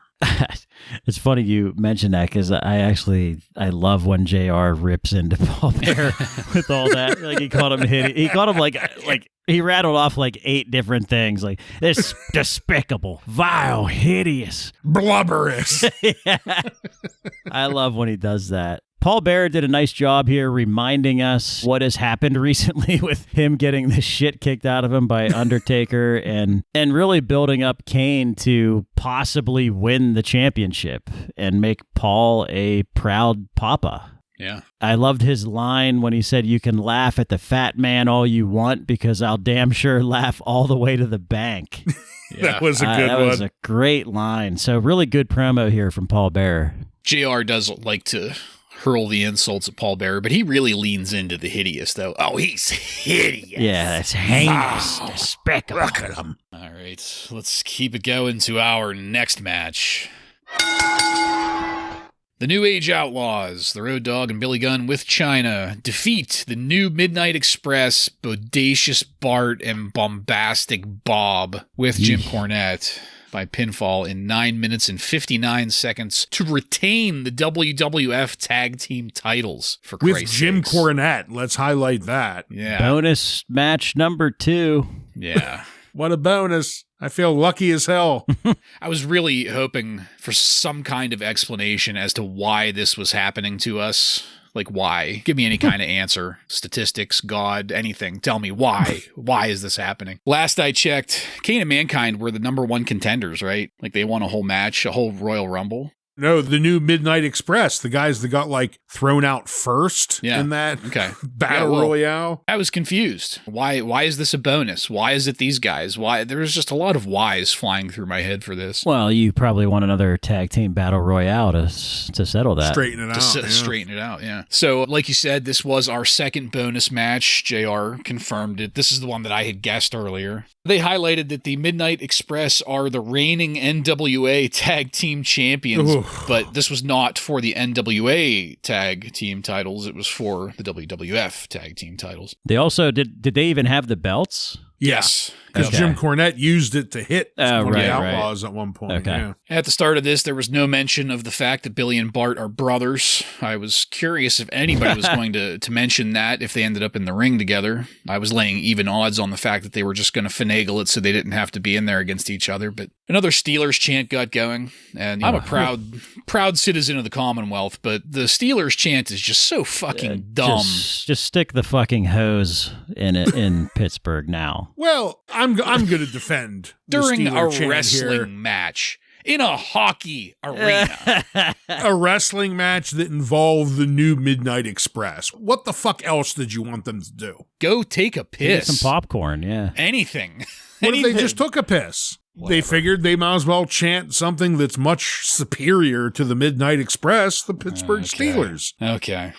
It's funny you mentioned that because I love when JR rips into Paul Bearer with all that. Like he called him he called him like he rattled off like 8 different things like this despicable, vile, hideous, blubberous. I love when he does that. Paul Bearer did a nice job here reminding us what has happened recently with him getting the shit kicked out of him by Undertaker and really building up Kane to possibly win the championship and make Paul a proud papa. Yeah. I loved his line when he said, "You can laugh at the fat man all you want because I'll damn sure laugh all the way to the bank." That was a good one. That was a great line. So really good promo here from Paul Bearer. JR does like to hurl the insults at Paul Bearer, but he really leans into the hideous, though. Oh, he's hideous. Yeah, that's heinous, despicable. Look at him. All right, let's keep it going to our next match. The New Age Outlaws, the Road Dogg and Billy Gunn with Chyna, defeat the New Midnight Express, Bodacious Bart, and Bombastic Bob with Jim Cornette by pinfall in 9 minutes and 59 seconds to retain the WWF Tag Team titles, for Christ's With Jim sakes. Cornette. Let's highlight that. Yeah. Bonus match number 2. Yeah. What a bonus. I feel lucky as hell. I was really hoping for some kind of explanation as to why this was happening to us. Like, why? Give me any kind of answer. Statistics, God, anything. Tell me why. Why is this happening? Last I checked, Kane and Mankind were the #1 contenders, right? Like, they won a whole match, a whole Royal Rumble. No, the New Midnight Express, the guys that got like thrown out first in that battle royale. I was confused. Why is this a bonus? Why is it these guys? Why? There's just a lot of whys flying through my head for this. Well, you probably want another tag team battle royale to settle that. Straighten it out. Straighten it out, yeah. So, like you said, this was our second bonus match. JR confirmed it. This is the one that I had guessed earlier. They highlighted that the Midnight Express are the reigning NWA Tag Team Champions, but this was not for the NWA Tag Team titles. It was for the WWF Tag Team titles. They also, did they even have the belts? Yes. Because Jim Cornette used it to hit one of the Outlaws at one point. Okay. Yeah. At the start of this, there was no mention of the fact that Billy and Bart are brothers. I was curious if anybody was going to mention that if they ended up in the ring together. I was laying even odds on the fact that they were just going to finagle it so they didn't have to be in there against each other. But another Steelers chant got going, and I'm a proud citizen of the Commonwealth, but the Steelers chant is just so fucking dumb. Just stick the fucking hose in it in Pittsburgh now. Well, I'm going to defend during the a Steeler chant wrestling here. match. in a hockey arena. A wrestling match that involved the new Midnight Express. What the fuck else did you want them to do? Go take a piss. Get some popcorn, yeah. Anything. What if they just took a piss? Whatever. They figured they might as well chant something that's much superior to the Midnight Express, the Pittsburgh Steelers. Okay.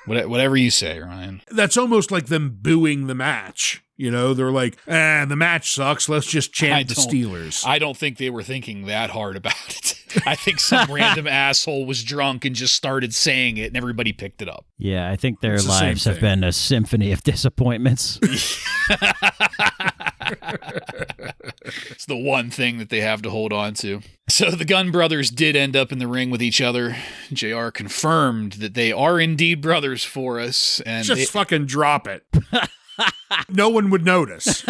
Whatever you say, Ryan. That's almost like them booing the match. You know, they're like, the match sucks. Let's just chant the Steelers. I don't think they were thinking that hard about it. I think some random asshole was drunk and just started saying it and everybody picked it up. Yeah, I think their lives have been a symphony of disappointments. It's the one thing that they have to hold on to. So the Gunn brothers did end up in the ring with each other. JR confirmed that they are indeed brothers for us. And just fucking drop it. No one would notice.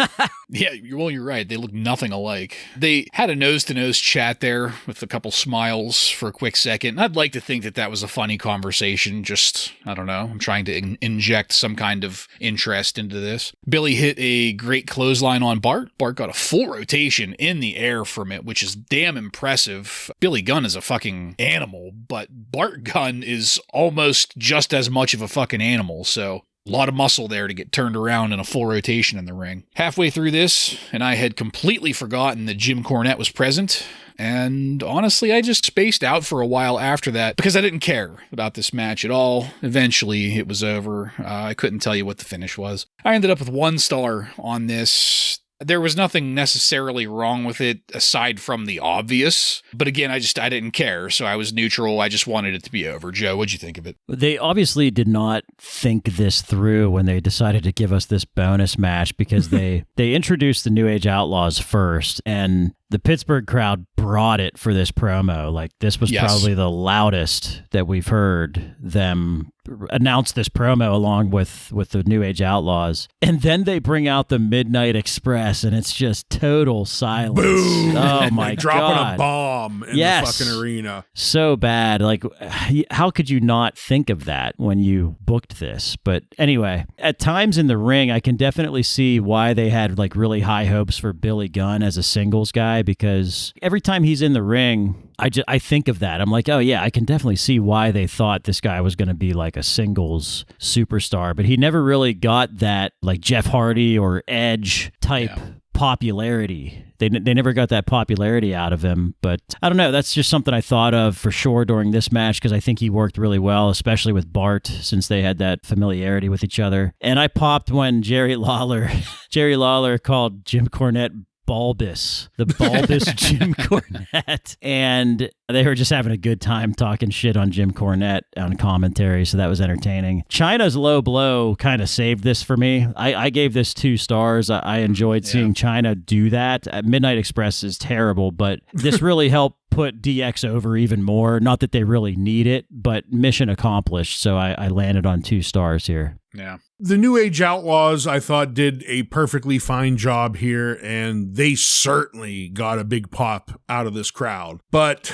Yeah, you're right. They look nothing alike. They had a nose-to-nose chat there with a couple smiles for a quick second. I'd like to think that that was a funny conversation. Just, I don't know. I'm trying to inject some kind of interest into this. Billy hit a great clothesline on Bart. Bart got a full rotation in the air from it, which is damn impressive. Billy Gunn is a fucking animal, but Bart Gunn is almost just as much of a fucking animal, so a lot of muscle there to get turned around in a full rotation in the ring. Halfway through this, and I had completely forgotten that Jim Cornette was present. And honestly, I just spaced out for a while after that because I didn't care about this match at all. Eventually, it was over. I couldn't tell you what the finish was. I ended up with 1 star on this. There was nothing necessarily wrong with it aside from the obvious. But again, I didn't care, so I was neutral. I just wanted it to be over. Joe, what'd you think of it? They obviously did not think this through when they decided to give us this bonus match because they introduced the New Age Outlaws first, and the Pittsburgh crowd brought it for this promo. Like, this was probably the loudest that we've heard them announce this promo along with the New Age Outlaws. And then they bring out the Midnight Express, and it's just total silence. Boom! Oh, my God. Dropping a bomb in the fucking arena. So bad. Like, how could you not think of that when you booked this? But anyway, at times in the ring, I can definitely see why they had like really high hopes for Billy Gunn as a singles guy, because every time he's in the ring, I think of that. I'm like, oh yeah, I can definitely see why they thought this guy was going to be like a singles superstar, but he never really got that like Jeff Hardy or Edge type popularity. They never got that popularity out of him, but I don't know. That's just something I thought of for sure during this match because I think he worked really well, especially with Bart, since they had that familiarity with each other. And I popped when Jerry Lawler called Jim Cornette bulbous, the bulbous Jim Cornette. And they were just having a good time talking shit on Jim Cornette on commentary, so that was entertaining. Chyna's low blow kind of saved this for me. I gave this 2 stars. I enjoyed seeing Chyna do that. Midnight Express is terrible, but this really helped put DX over even more. Not that they really need it, but mission accomplished, so I landed on 2 stars here. Yeah. The New Age Outlaws, I thought, did a perfectly fine job here, and they certainly got a big pop out of this crowd. But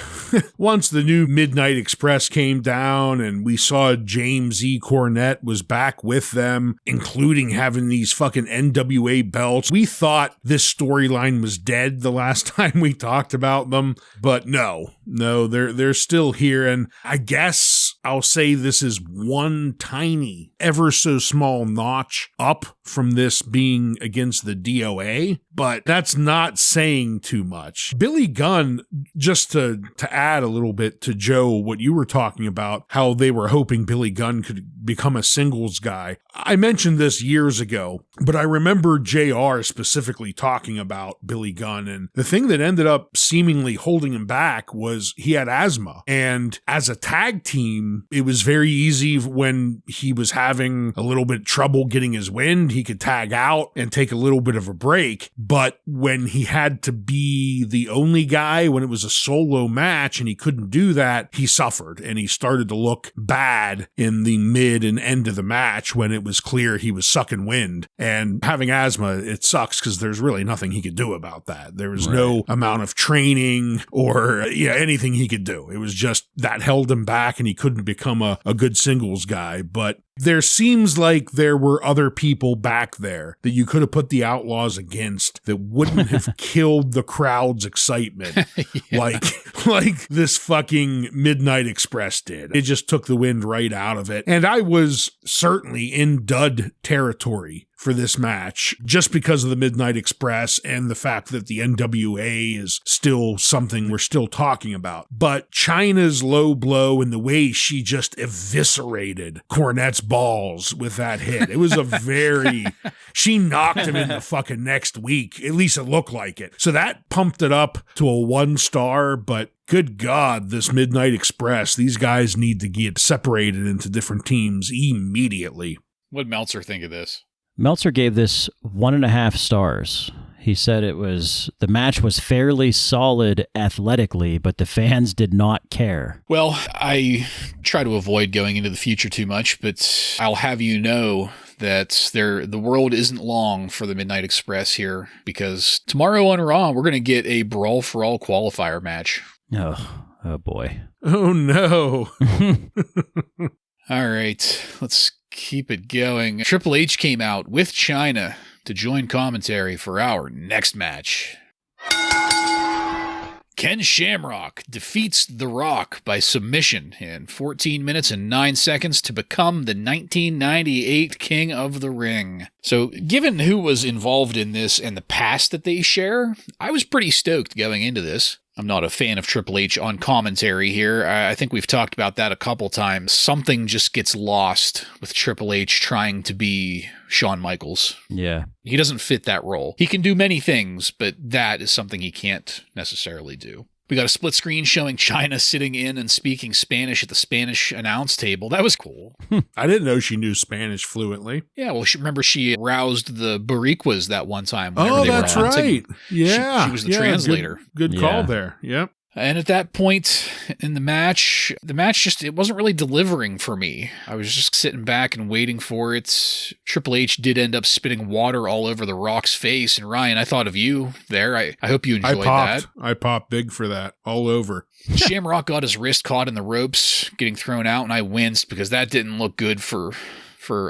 once the new Midnight Express came down and we saw James E. Cornette was back with them, including having these fucking NWA belts, we thought this storyline was dead the last time we talked about them. But no, they're still here, and I guess I'll say this is one tiny, ever so small notch up from this being against the DOA, but that's not saying too much. Billy Gunn, just to add a little bit to Joe, what you were talking about, how they were hoping Billy Gunn could become a singles guy. I mentioned this years ago, but I remember JR specifically talking about Billy Gunn, and the thing that ended up seemingly holding him back was he had asthma. And as a tag team, it was very easy when he was having a little bit of trouble getting his wind, he could tag out and take a little bit of a break. But when he had to be the only guy, when it was a solo match and he couldn't do that, he suffered and he started to look bad in the mid and end of the match when it was clear he was sucking wind. And having asthma, it sucks because there's really nothing he could do about that. There was no amount of training or anything he could do. It was just that held him back and he couldn't to become a good singles guy, but there seems like there were other people back there that you could have put the Outlaws against that wouldn't have killed the crowd's excitement like this fucking Midnight Express did. It just took the wind right out of it. And I was certainly in dud territory for this match just because of the Midnight Express and the fact that the NWA is still something we're still talking about. But Chyna's low blow and the way she just eviscerated Cornette's balls with that hit, it was a very, she knocked him in the fucking next week. At least it looked like it. So that pumped it up to a 1 star, but good God, this Midnight Express, these guys need to get separated into different teams immediately. What'd Meltzer think of this? Meltzer gave this 1.5 stars. He said the match was fairly solid athletically, but the fans did not care. Well, I try to avoid going into the future too much, but I'll have you know that the world isn't long for the Midnight Express here, because tomorrow on Raw, we're going to get a Brawl for All qualifier match. Oh boy. Oh no. All right, let's keep it going. Triple H came out with Chyna to join commentary for our next match. Ken Shamrock defeats The Rock by submission in 14 minutes and 9 seconds to become the 1998 King of the Ring. So, given who was involved in this and the past that they share, I was pretty stoked going into this. I'm not a fan of Triple H on commentary here. I think we've talked about that a couple times. Something just gets lost with Triple H trying to be Shawn Michaels. Yeah. He doesn't fit that role. He can do many things, but that is something he can't necessarily do. We got a split screen showing Chyna sitting in and speaking Spanish at the Spanish announce table. That was cool. I didn't know she knew Spanish fluently. Yeah, well, remember she roused the Boricuas that one time. Oh, that's right. Yeah. She was the translator. Good call there. Yep. And at that point in the match just, it wasn't really delivering for me. I was just sitting back and waiting for it. Triple H did end up spitting water all over The Rock's face. And Ryan, I thought of you there. I hope you enjoyed that. I popped big for that. All over. Shamrock got his wrist caught in the ropes, getting thrown out, and I winced because that didn't look good for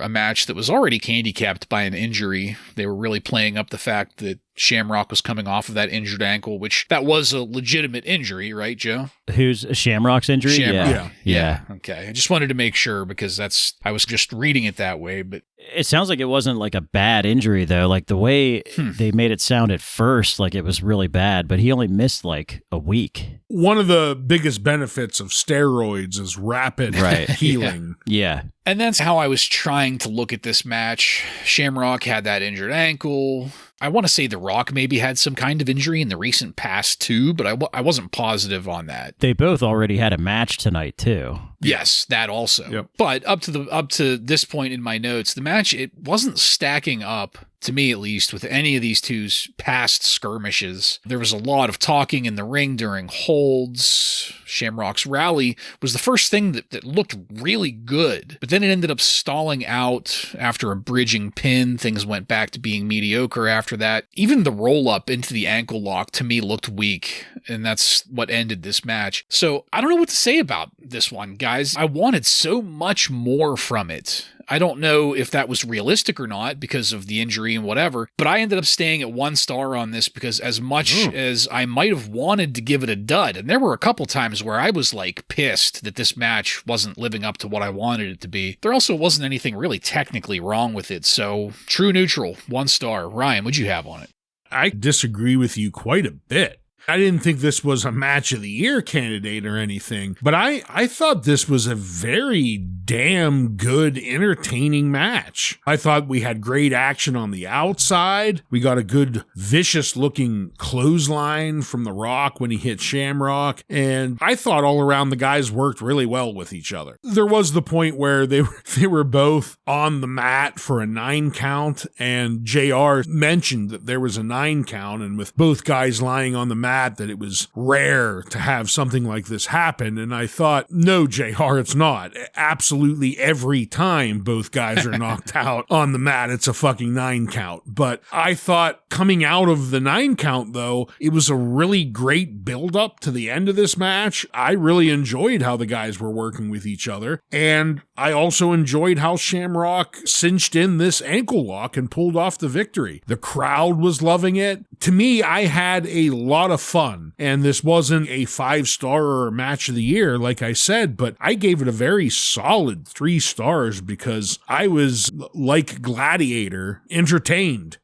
a match that was already handicapped by an injury. They were really playing up the fact that Shamrock was coming off of that injured ankle, which that was a legitimate injury, right, Joe? Who's Shamrock's injury? Shamrock. Yeah. Okay. I just wanted to make sure because I was just reading it that way, but it sounds like it wasn't like a bad injury though. Like the way they made it sound at first, like it was really bad, but he only missed like a week. One of the biggest benefits of steroids is rapid healing. Yeah. And that's how I was trying to look at this match. Shamrock had that injured ankle. I want to say The Rock maybe had some kind of injury in the recent past too, but I wasn't positive on that. They both already had a match tonight too. Yes, that also. Yep. But up to this point in my notes, the match, it wasn't stacking up, to me at least, with any of these two's past skirmishes. There was a lot of talking in the ring during holds. Shamrock's rally was the first thing that looked really good, but then it ended up stalling out after a bridging pin. Things went back to being mediocre after that. Even the roll-up into the ankle lock, to me, looked weak, and that's what ended this match. So I don't know what to say about this one, guys. I wanted so much more from it. I don't know if that was realistic or not because of the injury and whatever, but I ended up staying at 1 star on this because as much as I might have wanted to give it a dud, and there were a couple times where I was like pissed that this match wasn't living up to what I wanted it to be, there also wasn't anything really technically wrong with it. So true neutral, 1 star. Ryan, what'd you have on it? I disagree with you quite a bit. I didn't think this was a match of the year candidate or anything, but I thought this was a very damn good, entertaining match. I thought we had great action on the outside. We got a good, vicious-looking clothesline from The Rock when he hit Shamrock, and I thought all around the guys worked really well with each other. There was the point where they were both on the mat for a 9 count, and JR mentioned that there was a 9 count, and with both guys lying on the mat, that it was rare to have something like this happen. And I thought, no, JR, it's not. Absolutely absolutely every time both guys are knocked out on the mat, it's a fucking 9 count. But I thought coming out of the 9 count, though, it was a really great build up to the end of this match. I really enjoyed how the guys were working with each other. And I also enjoyed how Shamrock cinched in this ankle lock and pulled off the victory. The crowd was loving it. To me, I had a lot of fun. And this wasn't a 5-star or match of the year, like I said, but I gave it a very solid 3 stars because I was, like Gladiator, entertained.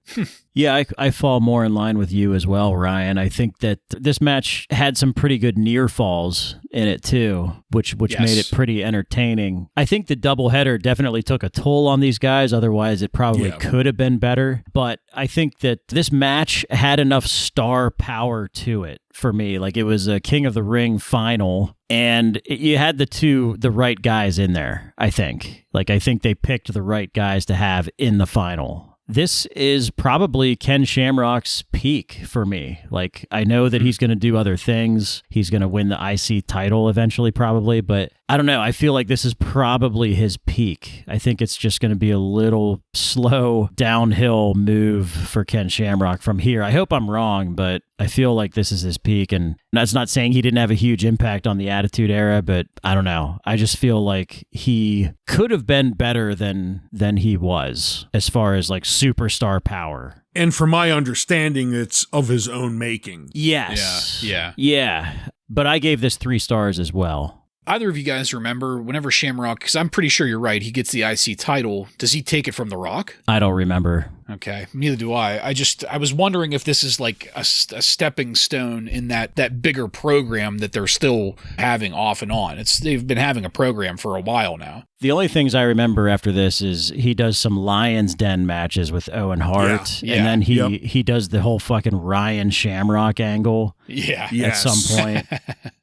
Yeah, I fall more in line with you as well, Ryan. I think that this match had some pretty good near falls in it too, which made it pretty entertaining. I think the doubleheader definitely took a toll on these guys. Otherwise, it probably could have been better. But I think that this match had enough star power to it for me. Like, it was a King of the Ring final, and you had the right guys in there, I think. Like, I think they picked the right guys to have in the final. This is probably Ken Shamrock's peak for me. Like, I know that he's going to do other things. He's going to win the IC title eventually, probably. But I don't know. I feel like this is probably his peak. I think it's just going to be a little slow downhill move for Ken Shamrock from here. I hope I'm wrong, but I feel like this is his peak. And that's not saying he didn't have a huge impact on the Attitude Era, but I don't know. I just feel like he could have been better than he was as far as like superstar power. And from my understanding, it's of his own making. Yes. Yeah. But I gave this 3 stars as well. Either of you guys remember whenever Shamrock, because I'm pretty sure you're right, he gets the IC title, does he take it from The Rock? I don't remember. Okay, neither do I. I was wondering if this is like a stepping stone in that bigger program that they're still having off and on. They've been having a program for a while now. The only things I remember after this is he does some Lion's Den matches with Owen Hart, and then he does the whole fucking Ryan Shamrock angle at some point.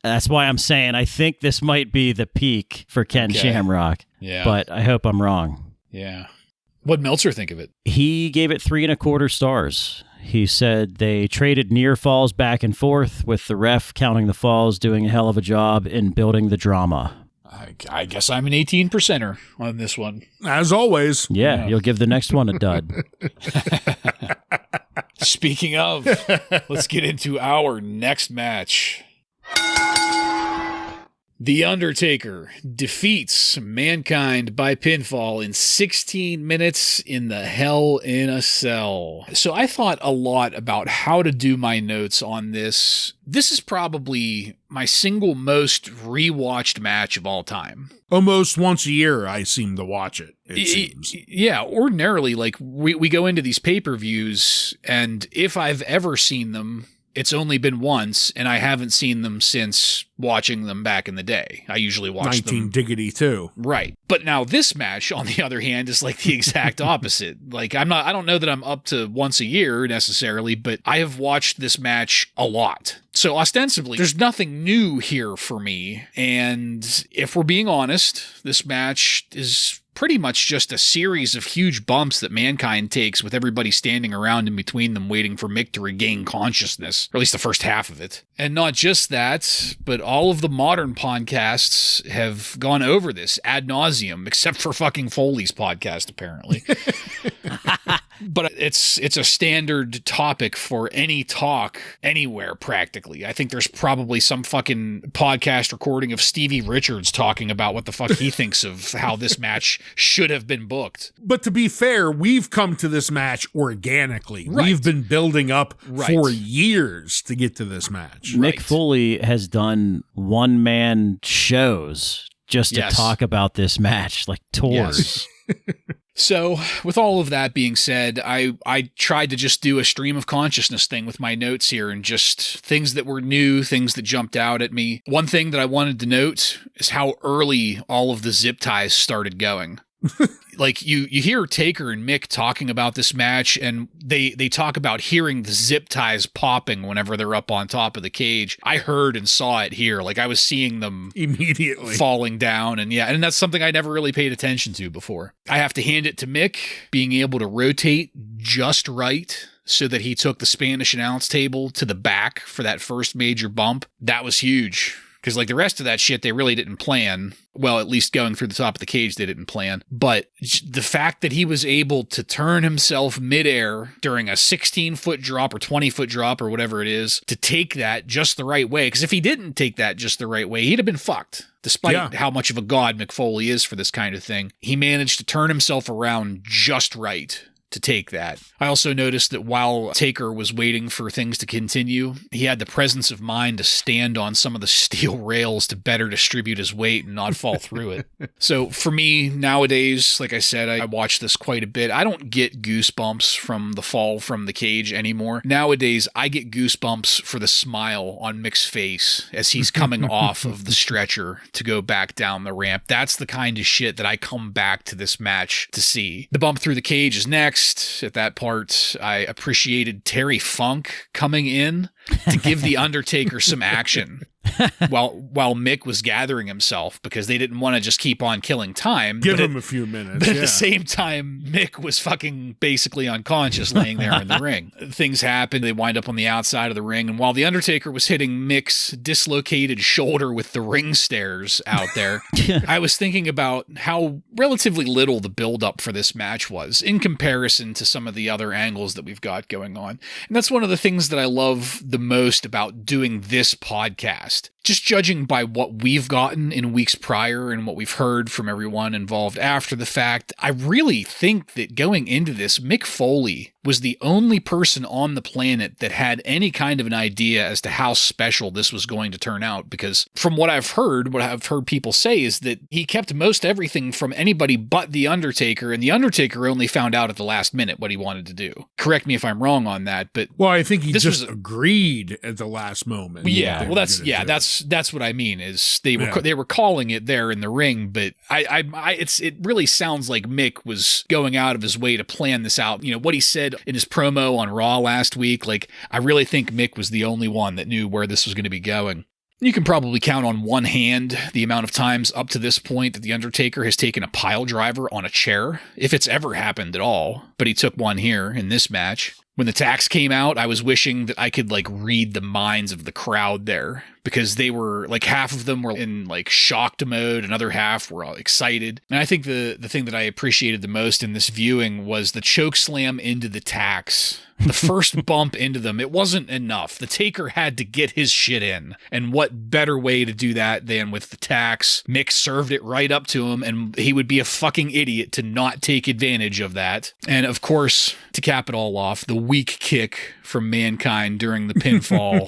That's why I'm saying I think this might be the peak for Ken Shamrock, but I hope I'm wrong. Yeah. What'd Meltzer think of it? He gave it 3.25 stars. He said they traded near falls back and forth with the ref counting the falls, doing a hell of a job in building the drama. I guess I'm an 18%er on this one. As always. Yeah, you'll give the next one a dud. Speaking of, let's get into our next match. The Undertaker defeats Mankind by pinfall in 16 minutes in the Hell in a Cell. So I thought a lot about how to do my notes on this. This is probably my single most rewatched match of all time. Almost once a year, I seem to watch it, it seems. Yeah, ordinarily, like, we go into these pay-per-views, and if I've ever seen them, it's only been once, and I haven't seen them since watching them back in the day. I usually watch 19 Diggity too. Right. But now this match, on the other hand, is like the exact opposite. Like, I don't know that I'm up to once a year necessarily, but I have watched this match a lot. So ostensibly, there's nothing new here for me. And if we're being honest, this match is pretty much just a series of huge bumps that Mankind takes with everybody standing around in between them waiting for Mick to regain consciousness, or at least the first half of it. And not just that, but all of the modern podcasts have gone over this ad nauseum, except for fucking Foley's podcast, apparently. But it's a standard topic for any talk anywhere, practically. I think there's probably some fucking podcast recording of Stevie Richards talking about what the fuck he thinks of how this match should have been booked. But to be fair, we've come to this match organically. Right. We've been building up for years to get to this match. Mick Foley has done one-man shows just to talk about this match, like tours. Yes. So, with all of that being said, I tried to just do a stream of consciousness thing with my notes here and just things that were new, things that jumped out at me. One thing that I wanted to note is how early all of the zip ties started going. Like, you hear Taker and Mick talking about this match, and they talk about hearing the zip ties popping whenever they're up on top of the cage. I heard and saw it here. Like, I was seeing them immediately falling down, and that's something I never really paid attention to before. I have to hand it to Mick, being able to rotate just right so that he took the Spanish announce table to the back for that first major bump. That was huge. Because like the rest of that shit, they really didn't plan. Well, at least going through the top of the cage, they didn't plan. But the fact that he was able to turn himself midair during a 16-foot drop or 20-foot drop or whatever it is, to take that just the right way. Because if he didn't take that just the right way, he'd have been fucked. Despite how much of a god Mick Foley is for this kind of thing, he managed to turn himself around just right to take that. I also noticed that while Taker was waiting for things to continue, he had the presence of mind to stand on some of the steel rails to better distribute his weight and not fall through it. So for me, nowadays, like I said, I watch this quite a bit. I don't get goosebumps from the fall from the cage anymore. Nowadays, I get goosebumps for the smile on Mick's face as he's coming off of the stretcher to go back down the ramp. That's the kind of shit that I come back to this match to see. The bump through the cage is next. At that part, I appreciated Terry Funk coming in to give the Undertaker some action while Mick was gathering himself, because they didn't want to just keep on killing time. Give him a few minutes. But at the same time, Mick was fucking basically unconscious laying there in the ring. Things happen. They wind up on the outside of the ring. And while the Undertaker was hitting Mick's dislocated shoulder with the ring stairs out there, I was thinking about how relatively little the buildup for this match was in comparison to some of the other angles that we've got going on. And that's one of the things that I love the most about doing this podcast. Just judging by what we've gotten in weeks prior and what we've heard from everyone involved after the fact, I really think that going into this, Mick Foley was the only person on the planet that had any kind of an idea as to how special this was going to turn out. Because from what I've heard people say is that he kept most everything from anybody but The Undertaker, and The Undertaker only found out at the last minute what he wanted to do. Correct me if I'm wrong on that, but... Well, I think he just agreed at the last moment. Yeah, well, that's what I mean, is they were calling it there in the ring, but it really sounds like Mick was going out of his way to plan this out. You know, what he said in his promo on Raw last week, like, I really think Mick was the only one that knew where this was going to be going. You can probably count on one hand the amount of times up to this point that The Undertaker has taken a pile driver on a chair, if it's ever happened at all, but he took one here in this match. When the tax came out, I was wishing that I could, like, read the minds of the crowd there, because they were, like, half of them were in, like, shocked mode, another half were all excited. And I think the thing that I appreciated the most in this viewing was the choke slam into the tax. The first bump into them, it wasn't enough. The Taker had to get his shit in. And what better way to do that than with the tax? Mick served it right up to him, and he would be a fucking idiot to not take advantage of that. And of course, to cap it all off, the weak kick from Mankind during the pinfall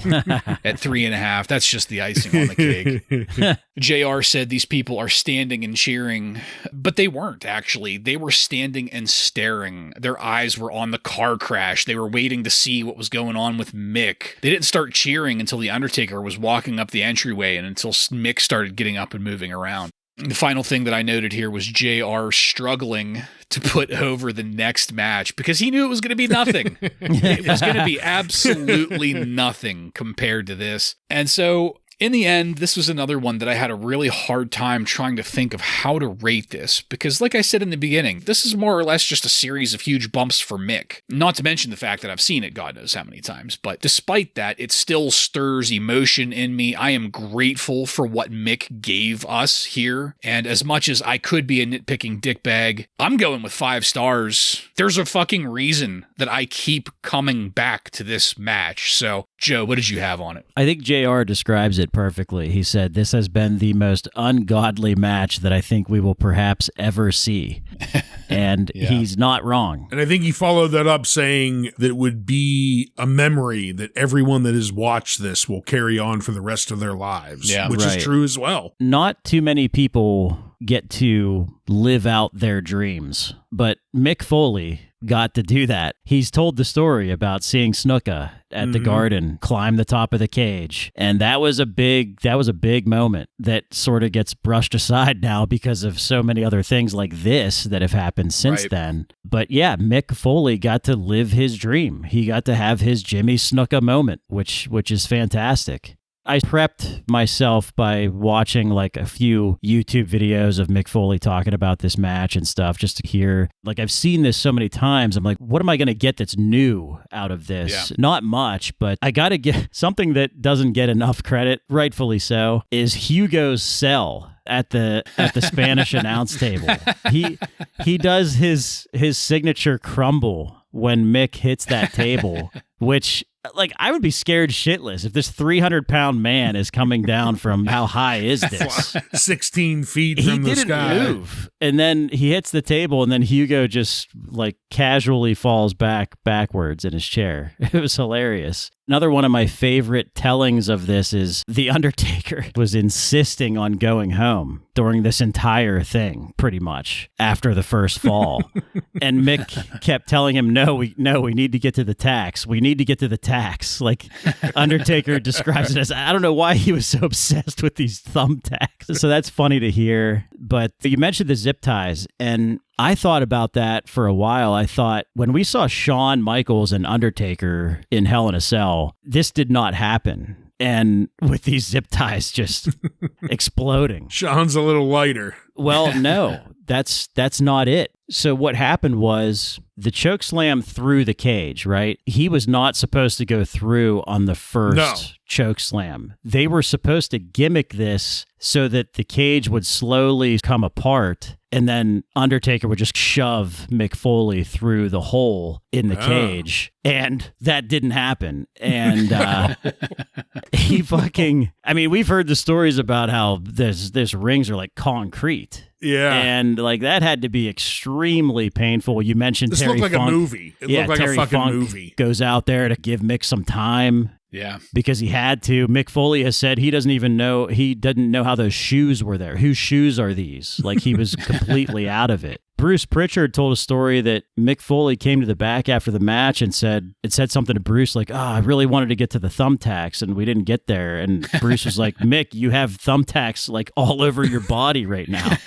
at 3.5. That's just the icing on the cake. JR said these people are standing and cheering, but they weren't actually. They were standing and staring. Their eyes were on the car crash. They were waiting to see what was going on with Mick. They didn't start cheering until the Undertaker was walking up the entryway and until Mick started getting up and moving around. The final thing that I noted here was JR struggling to put over the next match because he knew it was going to be nothing. It was going to be absolutely nothing compared to this. And so in the end, this was another one that I had a really hard time trying to think of how to rate this, because like I said in the beginning, this is more or less just a series of huge bumps for Mick. Not to mention the fact that I've seen it God knows how many times, but despite that, it still stirs emotion in me. I am grateful for what Mick gave us here, and as much as I could be a nitpicking dickbag, I'm going with 5 stars. There's a fucking reason that I keep coming back to this match. So, Joe, what did you have on it? I think JR describes it perfectly. He said, "This has been the most ungodly match that I think we will perhaps ever see." And he's not wrong. And I think he followed that up saying that it would be a memory that everyone that has watched this will carry on for the rest of their lives, which is true as well. Not too many people get to live out their dreams, but Mick Foley got to do that. He's told the story about seeing Snuka at the Garden climb the top of the cage, and that was a big moment that sort of gets brushed aside now because of so many other things like this that have happened since then. But yeah, Mick Foley got to live his dream. He got to have his Jimmy Snuka moment, which is fantastic. I prepped myself by watching like a few YouTube videos of Mick Foley talking about this match and stuff just to hear. Like, I've seen this so many times. I'm like, what am I going to get that's new out of this? Yeah. Not much, but I got to get something that doesn't get enough credit, rightfully so, is Hugo's sell at the Spanish announce table. He does his signature crumble when Mick hits that table, which, like, I would be scared shitless if this 300-pound man is coming down from how high is this? 16 feet from the sky. He didn't move. And then he hits the table, and then Hugo just, like, casually falls backwards in his chair. It was hilarious. Another one of my favorite tellings of this is The Undertaker was insisting on going home during this entire thing, pretty much, after the first fall. And Mick kept telling him, no, we need to get to the tax. We need to get to the tax. Like, Undertaker describes it as, I don't know why he was so obsessed with these thumbtacks. So that's funny to hear. But you mentioned the zip ties, and I thought about that for a while. I thought when we saw Shawn Michaels and Undertaker in Hell in a Cell, this did not happen. And with these zip ties just exploding. Shawn's a little lighter. Well, no, that's not it. So what happened was the choke slam through the cage, right? He was not supposed to go through on the first choke slam. They were supposed to gimmick this so that the cage would slowly come apart, and then Undertaker would just shove Mick Foley through the hole in the cage. And that didn't happen. And he fucking, I mean, we've heard the stories about how this rings are like concrete. Yeah. And like that had to be extremely painful. You mentioned this Terry looked like Funk. A movie. It looked like Terry a fucking Funk movie. Goes out there to give Mick some time. Yeah. Because he had to. Mick Foley has said he doesn't know how those shoes were there. Whose shoes are these? Like, he was completely out of it. Bruce Pritchard told a story that Mick Foley came to the back after the match and said something to Bruce like, I really wanted to get to the thumbtacks and we didn't get there. And Bruce was like, Mick, you have thumbtacks like all over your body right now.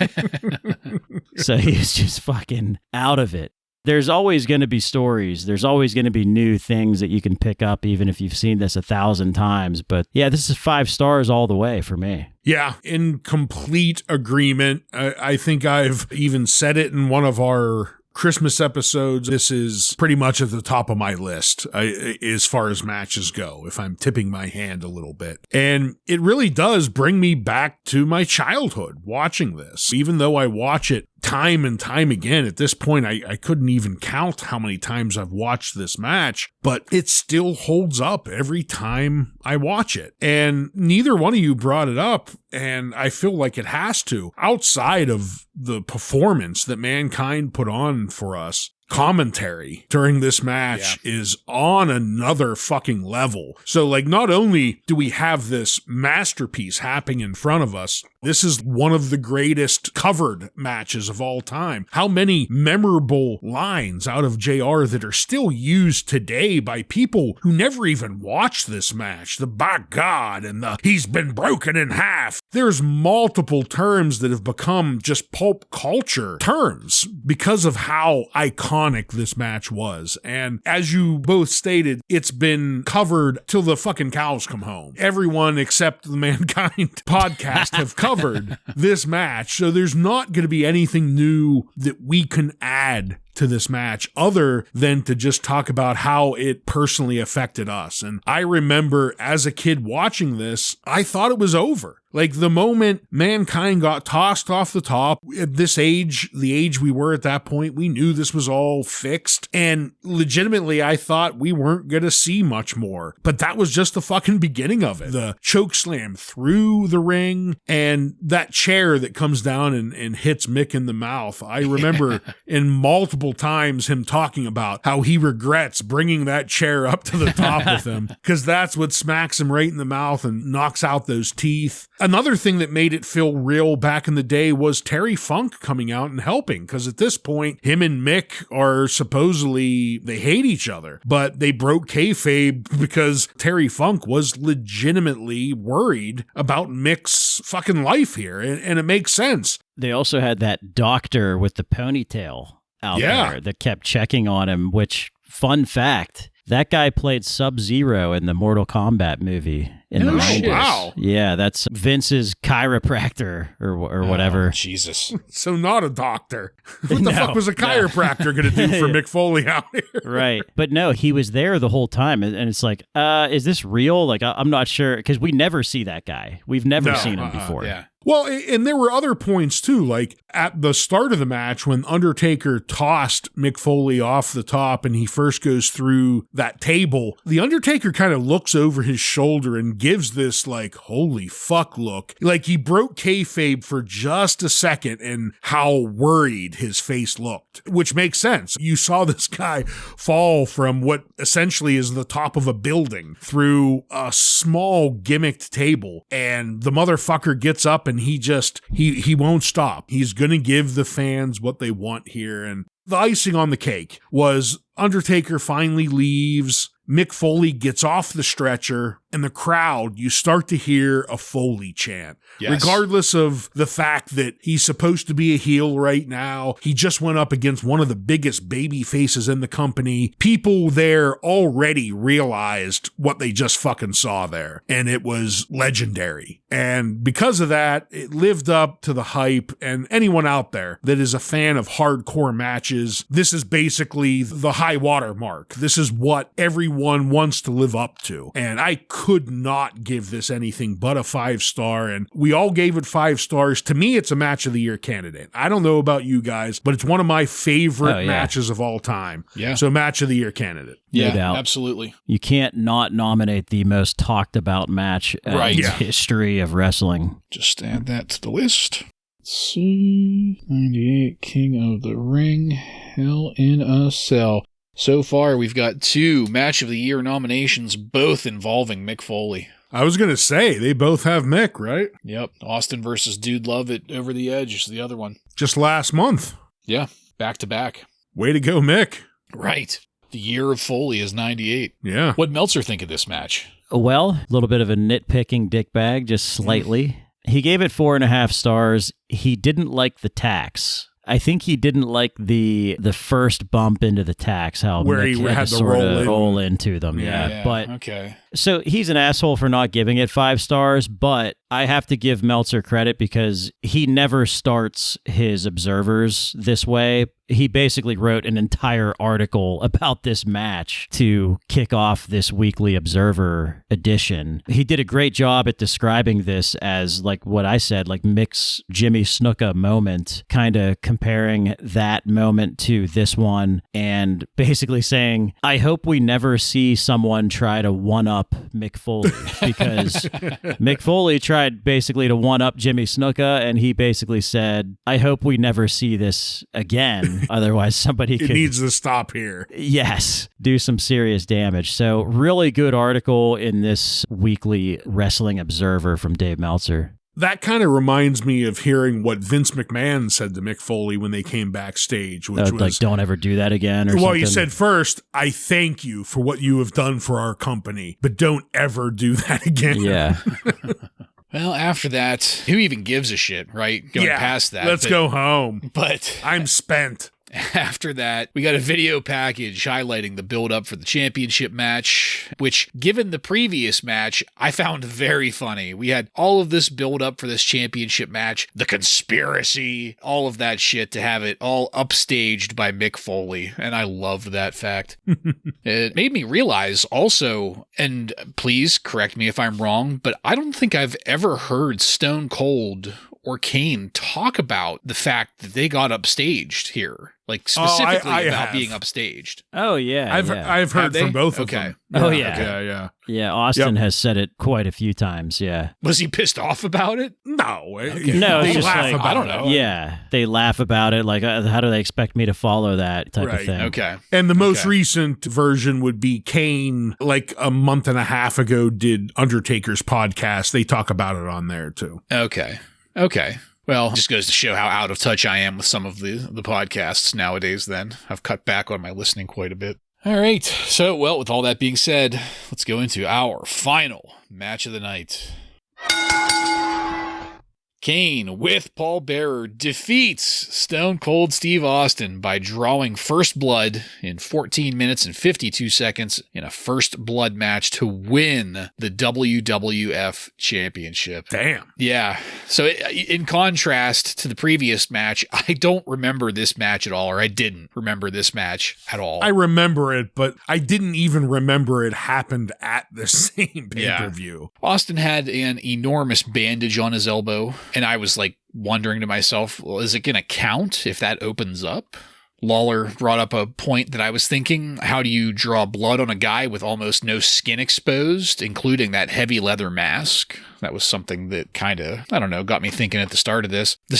So he was just fucking out of it. There's always going to be stories. There's always going to be new things that you can pick up, even if you've seen this 1,000 times. But yeah, this is 5 stars all the way for me. Yeah, in complete agreement. I think I've even said it in one of our Christmas episodes. This is pretty much at the top of my list as far as matches go, if I'm tipping my hand a little bit. And it really does bring me back to my childhood watching this. Even though I watch it time and time again, at this point, I couldn't even count how many times I've watched this match, but it still holds up every time I watch it. And neither one of you brought it up, and I feel like it has to. Outside of the performance that Mankind put on for us, commentary during this match is on another fucking level. So, like, not only do we have this masterpiece happening in front of us, this is one of the greatest covered matches of all time. How many memorable lines out of JR that are still used today by people who never even watched this match? The "by God" and the "he's been broken in half." There's multiple terms that have become just pulp culture terms because of how iconic this match was. And as you both stated, it's been covered till the fucking cows come home. Everyone except the Mankind podcast have covered this match. So there's not going to be anything new that we can add to this match other than to just talk about how it personally affected us. And I remember as a kid watching this, I thought it was over. Like, the moment Mankind got tossed off the top, at this age, the age we were at that point, we knew this was all fixed. And legitimately, I thought we weren't going to see much more. But that was just the fucking beginning of it. The choke slam through the ring and that chair that comes down and hits Mick in the mouth. I remember in multiple times him talking about how he regrets bringing that chair up to the top with him, because that's what smacks him right in the mouth and knocks out those teeth. Another thing that made it feel real back in the day was Terry Funk coming out and helping, because at this point, him and Mick are supposedly, they hate each other, but they broke kayfabe because Terry Funk was legitimately worried about Mick's fucking life here, and it makes sense. They also had that doctor with the ponytail out there that kept checking on him, which, fun fact, that guy played Sub-Zero in the Mortal Kombat movie. in the 90s. shit. Wow. Yeah, that's Vince's chiropractor or whatever. Oh, Jesus. So not a doctor. What the No, fuck was a chiropractor going to do for Mick Foley out here? Right. But no, he was there the whole time. And it's like, is this real? Like, I'm not sure, because we never see that guy. We've never seen him before. Yeah. Well, and there were other points too, like at the start of the match when Undertaker tossed Mick Foley off the top and he first goes through that table, the Undertaker kind of looks over his shoulder and gives this like, holy fuck look. Like he broke kayfabe for just a second and how worried his face looked, which makes sense. You saw this guy fall from what essentially is the top of a building through a small gimmicked table, and the motherfucker gets up and he won't stop. He's going to give the fans what they want here. And the icing on the cake was Undertaker finally leaves. Mick Foley gets off the stretcher, and the crowd, you start to hear a Foley chant. Yes. Regardless of the fact that he's supposed to be a heel right now, he just went up against one of the biggest baby faces in the company. People there already realized what they just fucking saw there, and it was legendary. And because of that, it lived up to the hype, and anyone out there that is a fan of hardcore matches, this is basically the high water mark. This is what everyone wants to live up to. And I could not give this anything but a 5-star, and we all gave it 5 stars. To me, it's a match of the year candidate. I don't know about you guys, but it's one of my favorite matches of all time. Yeah. So match of the year candidate. Yeah, No doubt. absolutely. You can't not nominate the most talked about match in Right. the Yeah. history of wrestling. Just add that to the list. Let's see. 98 King of the Ring, Hell in a Cell. So far, we've got 2 Match of the Year nominations, both involving Mick Foley. I was going to say, they both have Mick, right? Yep. Austin versus Dude Love at Over the Edge is the other one. Just last month. Yeah. Back to back. Way to go, Mick. Right. The year of Foley is 98. Yeah. What'd Meltzer think of this match? Well, a little bit of a nitpicking dickbag, just slightly. He gave it 4.5 stars. He didn't like the tax. I think he didn't like the first bump into the tax, how Where Mick he had had to to sort roll of in. roll into them. Yeah. But okay. so he's an asshole for not giving it 5 stars, but I have to give Meltzer credit because he never starts his observers this way. He basically wrote an entire article about this match to kick off this weekly Observer edition. He did a great job at describing this as, like what I said, like Mick's Jimmy Snuka moment, kind of comparing that moment to this one and basically saying, I hope we never see someone try to one-up Mick Foley, because Mick Foley tried basically to one-up Jimmy Snuka, and he basically said, I hope we never see this again. Otherwise, somebody It could... needs to stop here. Yes, do some serious damage. So really good article in this weekly Wrestling Observer from Dave Meltzer. That kind of reminds me of hearing what Vince McMahon said to Mick Foley when they came backstage, which was like, don't ever do that again or something. Well, he said, first, I thank you for what you have done for our company, but don't ever do that again. Yeah. Well, after that, who even gives a shit, right? Going past that. Let's go home. But I'm spent. after that, we got a video package highlighting the build-up for the championship match, which, given the previous match, I found very funny. We had all of this build-up for this championship match, the conspiracy, all of that shit, to have it all upstaged by Mick Foley, and I loved that fact. It made me realize also, and please correct me if I'm wrong, but I don't think I've ever heard Stone Cold or Kane talk about the fact that they got upstaged here, like specifically I about have. being upstaged. Oh, yeah. I've yeah. heard they? from both Okay. of them. Oh, yeah. Yeah. Yeah, Austin Yep. has said it quite a few times, yeah. Was he pissed off about it? No. No, they it's just laugh like, about I don't it. know. Yeah, they laugh about it, like, how do they expect me to follow that type of Right. thing? Okay. And the most Okay. recent version would be Kane, like a month and a half ago, did Undertaker's podcast. They talk about it on there too. Okay. Well, just goes to show how out of touch I am with some of the podcasts nowadays then. I've cut back on my listening quite a bit. All right. So, well, with all that being said, let's go into our final match of the night. Kane, with Paul Bearer, defeats Stone Cold Steve Austin by drawing first blood in 14 minutes and 52 seconds in a first blood match to win the WWF Championship. Damn. Yeah. So in contrast to the previous match, I don't remember this match at all, or I didn't remember this match at all. I remember it, but I didn't even remember it happened at the same pay-per-view. Yeah. Austin had an enormous bandage on his elbow, and I was like wondering to myself, well, is it going to count if that opens up? Lawler brought up a point that I was thinking. How do you draw blood on a guy with almost no skin exposed, including that heavy leather mask? That was something that kind of, I don't know, got me thinking at the start of this. The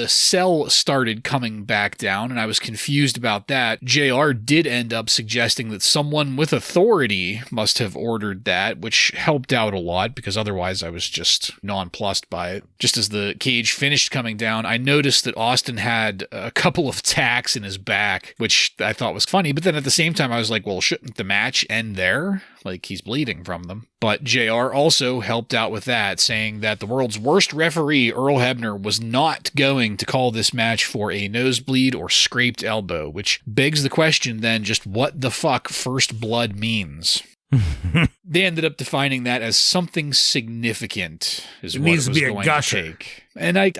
cell started coming back down, and I was confused about that. JR did end up suggesting that someone with authority must have ordered that, which helped out a lot, because otherwise I was just nonplussed by it. Just as the cage finished coming down, I noticed that Austin had a couple of tacks in his back, which I thought was funny, but then at the same time I was like, well, shouldn't the match end there? Like, he's bleeding from them. But JR also helped out with that, saying that the world's worst referee, Earl Hebner, was not going to call this match for a nosebleed or scraped elbow, which begs the question then, just what the fuck first blood means. They ended up defining that as something significant, is what it was going to take. And I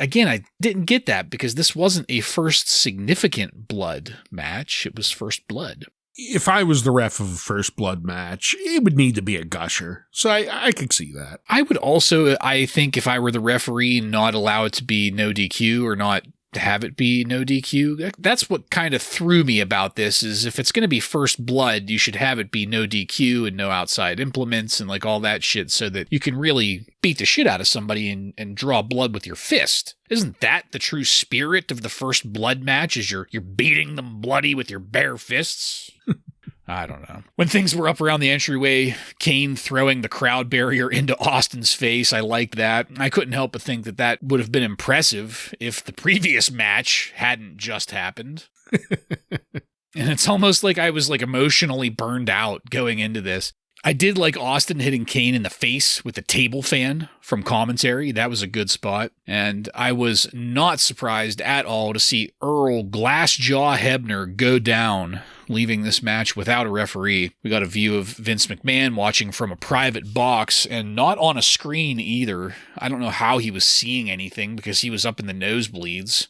didn't get that, because this wasn't a first significant blood match. It was first blood. If I was the ref of a first blood match, it would need to be a gusher. So I could see that. I would also, I think if I were the referee, not allow it to be no DQ or not to have it be no DQ. That's what kind of threw me about this, is if it's going to be first blood, you should have it be no DQ and no outside implements and like all that shit, so that you can really beat the shit out of somebody and draw blood with your fist. Isn't that the true spirit of the first blood match, is you're beating them bloody with your bare fists? I don't know. When things were up around the entryway, Kane throwing the crowd barrier into Austin's face, I liked that. I couldn't help but think that that would have been impressive if the previous match hadn't just happened. And it's almost like I was like emotionally burned out going into this. I did like Austin hitting Kane in the face with the table fan from commentary. That was a good spot. And I was not surprised at all to see Earl Glassjaw Hebner go down, leaving this match without a referee. We got a view of Vince McMahon watching from a private box, and not on a screen either. I don't know how he was seeing anything, because he was up in the nosebleeds.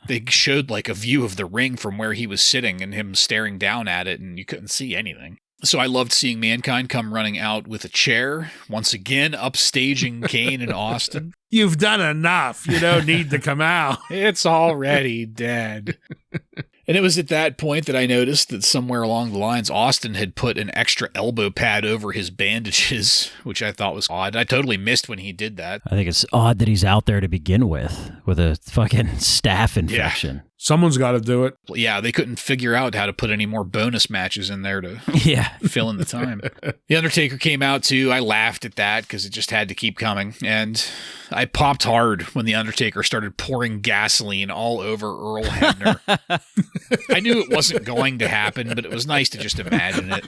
They showed like a view of the ring from where he was sitting and him staring down at it, and you couldn't see anything. So I loved seeing Mankind come running out with a chair, once again upstaging Kane and Austin. You've done enough. You don't need to come out. It's already dead. And it was at that point that I noticed that somewhere along the lines, Austin had put an extra elbow pad over his bandages, which I thought was odd. I totally missed when he did that. I think it's odd that he's out there to begin with a fucking staph infection. Yeah. Someone's got to do it. Yeah, they couldn't figure out how to put any more bonus matches in there to fill in the time. The Undertaker came out too. I laughed at that because it just had to keep coming. And I popped hard when the Undertaker started pouring gasoline all over Earl Hebner. I knew it wasn't going to happen, but it was nice to just imagine it.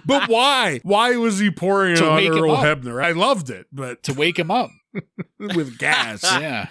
But why? Why was he pouring it on Earl Hebner? I loved it, but to wake him up. With gas. Yeah.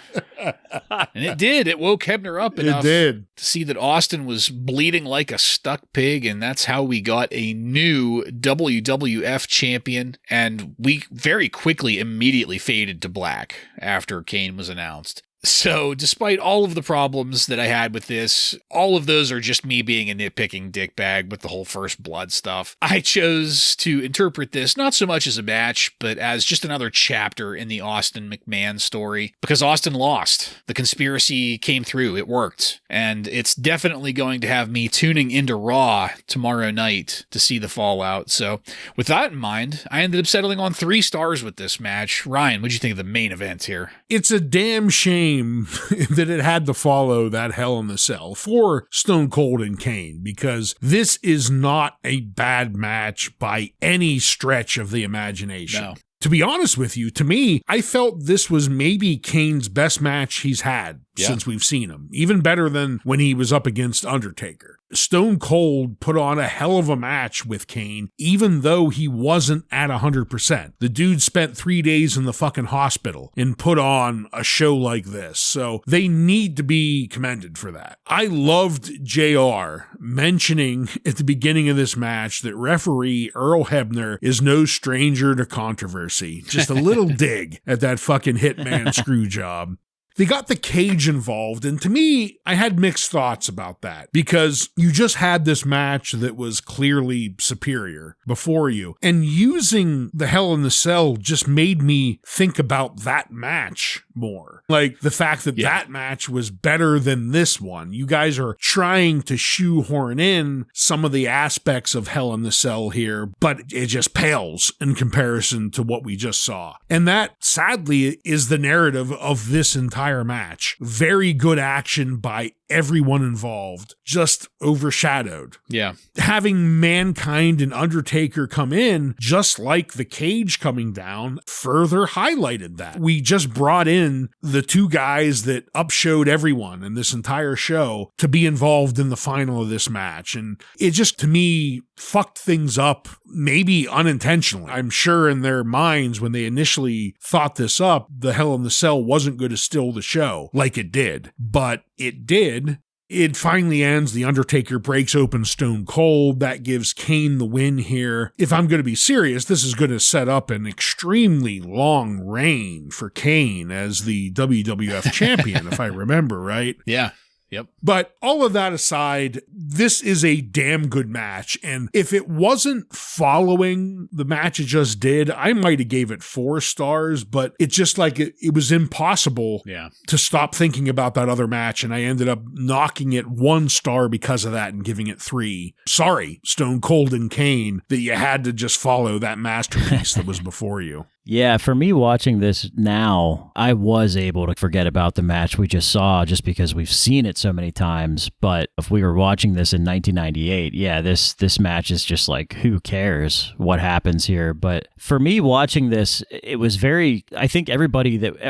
And it did. It woke Hebner up enough to see that Austin was bleeding like a stuck pig, and that's how we got a new WWF champion, and we very quickly immediately faded to black after Kane was announced. So despite all of the problems that I had with this, all of those are just me being a nitpicking dickbag with the whole first blood stuff. I chose to interpret this not so much as a match, but as just another chapter in the Austin McMahon story, because Austin lost. The conspiracy came through. It worked. And it's definitely going to have me tuning into Raw tomorrow night to see the fallout. So with that in mind, I ended up settling on 3 stars with this match. Ryan, what'd you think of the main event here? It's a damn shame that it had to follow that Hell in the Cell for Stone Cold and Kane, because this is not a bad match by any stretch of the imagination. No. To be honest with you, to me, I felt this was maybe Kane's best match he's had since we've seen him. Even better than when he was up against Undertaker. Stone Cold put on a hell of a match with Kane, even though he wasn't at 100%. The dude spent 3 days in the fucking hospital and put on a show like this. So they need to be commended for that. I loved JR mentioning at the beginning of this match that referee Earl Hebner is no stranger to controversy. Just a little dig at that fucking hitman screw job. They got the cage involved, and to me, I had mixed thoughts about that because you just had this match that was clearly superior before you, and using the Hell in the Cell just made me think about that match more. Like the fact that that match was better than this one. You guys are trying to shoehorn in some of the aspects of Hell in the Cell here, but it just pales in comparison to what we just saw. And that, sadly, is the narrative of this entire match. Very good action by everyone involved, just overshadowed. Yeah. Having Mankind and Undertaker come in, just like the cage coming down, further highlighted that. We just brought in the two guys that upshowed everyone in this entire show to be involved in the final of this match. And it just, to me, fucked things up, maybe unintentionally. I'm sure in their minds when they initially thought this up, the Hell in the Cell wasn't going to steal the show like it did. But it did. It finally ends. The Undertaker breaks open Stone Cold. That gives Kane the win here. If I'm going to be serious, this is going to set up an extremely long reign for Kane as the WWF champion, if I remember right. Yeah. Yep. But all of that aside, this is a damn good match. And if it wasn't following the match it just did, I might have gave it 4 stars, but it's just like it was impossible to stop thinking about that other match. And I ended up knocking it 1 star because of that and giving it 3. Sorry, Stone Cold and Kane, that you had to just follow that masterpiece that was before you. Yeah, for me watching this now, I was able to forget about the match we just saw just because we've seen it so many times. But if we were watching this in 1998, yeah, this match is just like, who cares what happens here? But for me watching this, it was very, I think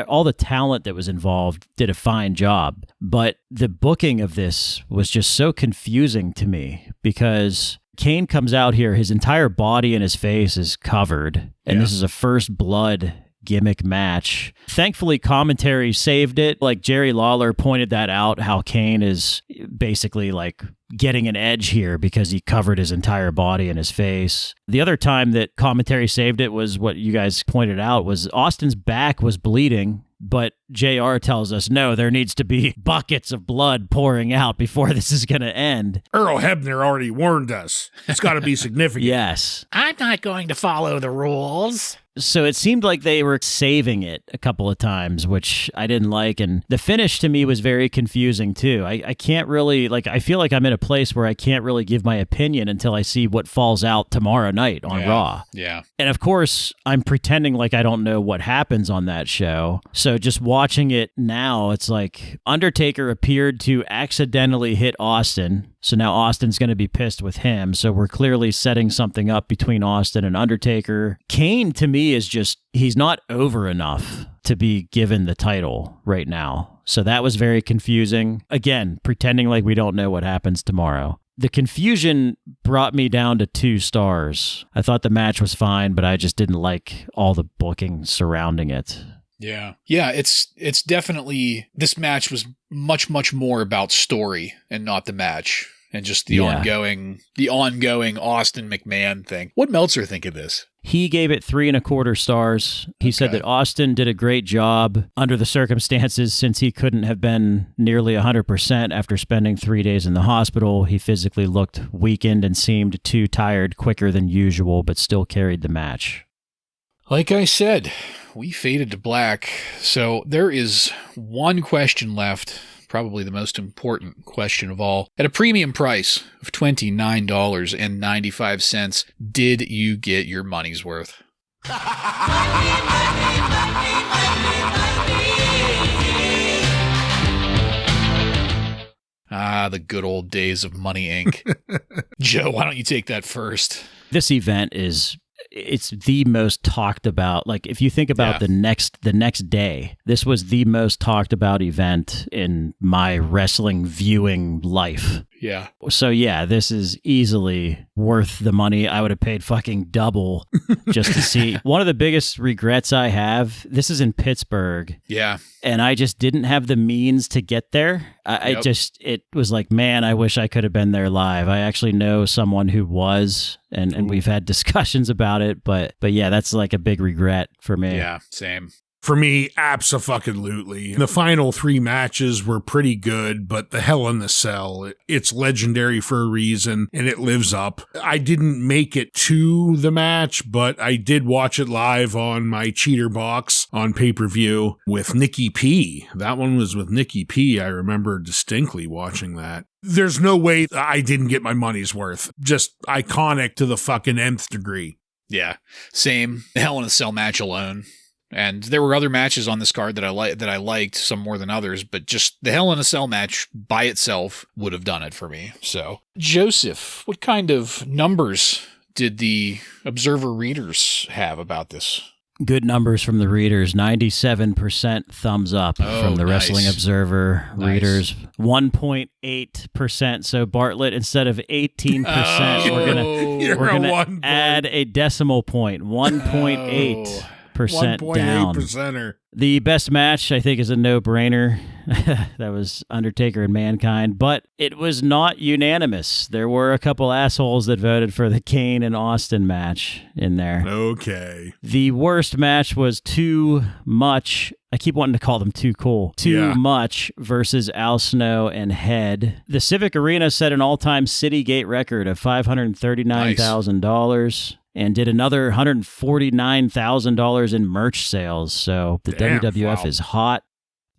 all the talent that was involved did a fine job. But the booking of this was just so confusing to me because Kane comes out here, his entire body and his face is covered, and this is a first blood gimmick match. Thankfully, commentary saved it. Like Jerry Lawler pointed that out, how Kane is basically like getting an edge here because he covered his entire body and his face. The other time that commentary saved it was what you guys pointed out, was Austin's back was bleeding. But JR tells us, no, there needs to be buckets of blood pouring out before this is going to end. Earl Hebner already warned us. It's got to be significant. Yes. I'm not going to follow the rules. So it seemed like they were saving it a couple of times, which I didn't like. And the finish to me was very confusing too. I can't really, I feel like I'm in a place where I can't really give my opinion until I see what falls out tomorrow night on Raw. Yeah. And of course, I'm pretending like I don't know what happens on that show. So just watching it now, it's like Undertaker appeared to accidentally hit Austin. So now Austin's going to be pissed with him. So we're clearly setting something up between Austin and Undertaker. Kane, to me, is just, he's not over enough to be given the title right now. So that was very confusing. Again, pretending like we don't know what happens tomorrow. The confusion brought me down to 2 stars. I thought the match was fine, but I just didn't like all the booking surrounding it. Yeah. Yeah, it's definitely, this match was much, much more about story and not the match. And just the ongoing Austin McMahon thing. What Meltzer think of this? He gave it 3.25 stars. He said that Austin did a great job under the circumstances since he couldn't have been nearly 100% after spending 3 days in the hospital. He physically looked weakened and seemed too tired quicker than usual, but still carried the match. Like I said, we faded to black. So there is one question left. Probably the most important question of all. At a premium price of $29.95, did you get your money's worth? The good old days of Money Inc. Joe, why don't you take that first? This event is it's the most talked about. Like, if you think about the next day, this was the most talked about event in my wrestling viewing life. Yeah. So yeah, this is easily worth the money. I would have paid fucking double just to see. One of the biggest regrets I have, this is in Pittsburgh. Yeah. And I just didn't have the means to get there. It was like, man, I wish I could have been there live. I actually know someone who was, and we've had discussions about it, but yeah, that's like a big regret for me. Yeah, same. For me, abso-fucking-lutely. The final 3 matches were pretty good, but the Hell in the Cell, it's legendary for a reason, and it lives up. I didn't make it to the match, but I did watch it live on my cheater box on pay-per-view with Nikki P. That one was with Nikki P. I remember distinctly watching that. There's no way I didn't get my money's worth. Just iconic to the fucking nth degree. Yeah, same. The Hell in a Cell match alone. And there were other matches on this card that I liked, some more than others, but just the Hell in a Cell match by itself would have done it for me. So, Joseph, what kind of numbers did the Observer readers have about this? Good numbers from the readers. 97% thumbs up from the nice. Wrestling Observer readers. 1.8%. So Bartlett, instead of 18%, we're gonna add a decimal point. 1.8%. 1.8%er. The best match, I think, is a no-brainer. That was Undertaker and Mankind, but it was not unanimous. There were a couple assholes that voted for the Kane and Austin match in there. Okay. The worst match was Too Much. I keep wanting to call them Too Cool. Too Much versus Al Snow and Head. The Civic Arena set an all-time City Gate record of $539,000. And did another $149,000 in merch sales. So the WWF is hot.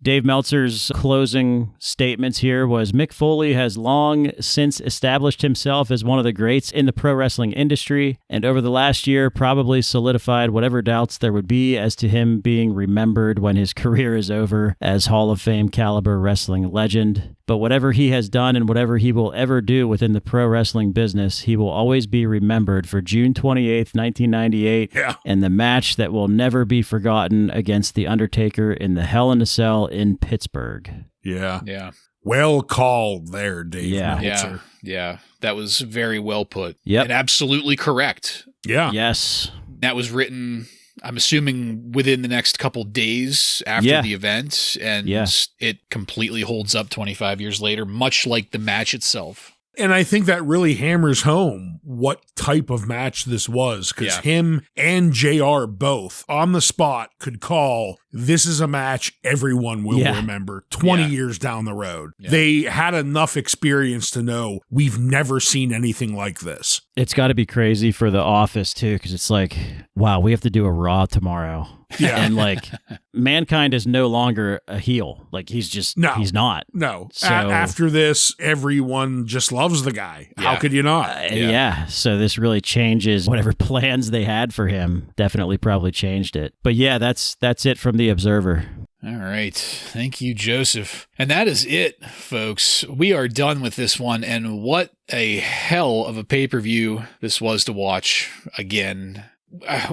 Dave Meltzer's closing statements here was, Mick Foley has long since established himself as one of the greats in the pro wrestling industry, and over the last year probably solidified whatever doubts there would be as to him being remembered when his career is over as Hall of Fame caliber wrestling legend. But whatever he has done and whatever he will ever do within the pro wrestling business, he will always be remembered for June 28th, 1998, and the match that will never be forgotten against The Undertaker in the Hell in a Cell in Pittsburgh. Yeah. Well called there, Dave Meltzer. Yeah. That was very well put. Yep. And absolutely correct. Yeah. Yes. That was written, I'm assuming, within the next couple days after the event, and it completely holds up 25 years later, much like the match itself. And I think that really hammers home what type of match this was, because him and JR both on the spot could call, this is a match everyone will remember 20 years down the road. Yeah. They had enough experience to know we've never seen anything like this. It's got to be crazy for the office, too, because it's like, wow, we have to do a Raw tomorrow. Yeah. And like, Mankind is no longer a heel. Like, he's just, he's not. No. So, after this, everyone just loves the guy. Yeah. How could you not? So this really changes whatever plans they had for him. Definitely probably changed it. But yeah, that's it from the Observer. All right. Thank you, Joseph. And that is it, folks. We are done with this one. And what a hell of a pay-per-view this was to watch again.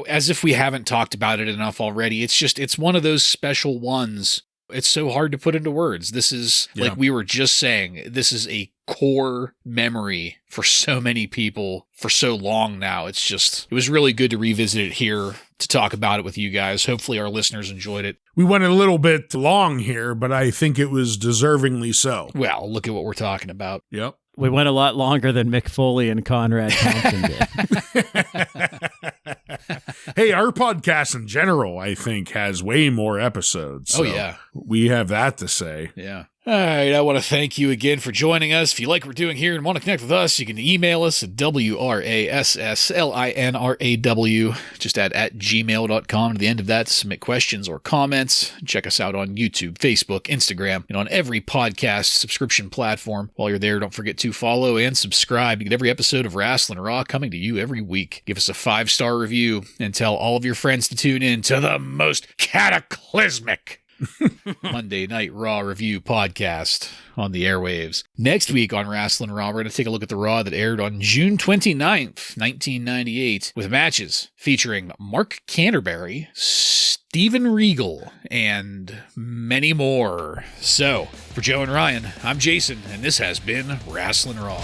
As if we haven't talked about it enough already. It's one of those special ones. It's so hard to put into words. This is, like we were just saying, this is a core memory for so many people for so long now. It was really good to revisit it here, to talk about it with you guys. Hopefully our listeners enjoyed it. We went a little bit long here, but I think it was deservingly so. Well, look at what we're talking about. Yep. We went a lot longer than Mick Foley and Conrad Thompson did. Hey, our podcast in general, I think, has way more episodes. So we have that to say. Yeah. All right, I want to thank you again for joining us. If you like what we're doing here and want to connect with us, you can email us at WRASSLINRAW, just at gmail.com. To the end of that, submit questions or comments. Check us out on YouTube, Facebook, Instagram, and on every podcast subscription platform. While you're there, don't forget to follow and subscribe to get every episode of Wrasslin Raw coming to you every week. Give us a 5-star review and tell all of your friends to tune in to the most cataclysmic Monday Night Raw review podcast on the airwaves. Next week on Wrasslin Raw, we're going to take a look at the Raw that aired on June 29th, 1998, with matches featuring Mark Canterbury, Steven Regal, and many more. So, for Joe and Ryan, I'm Jason, and this has been Wrasslin Raw.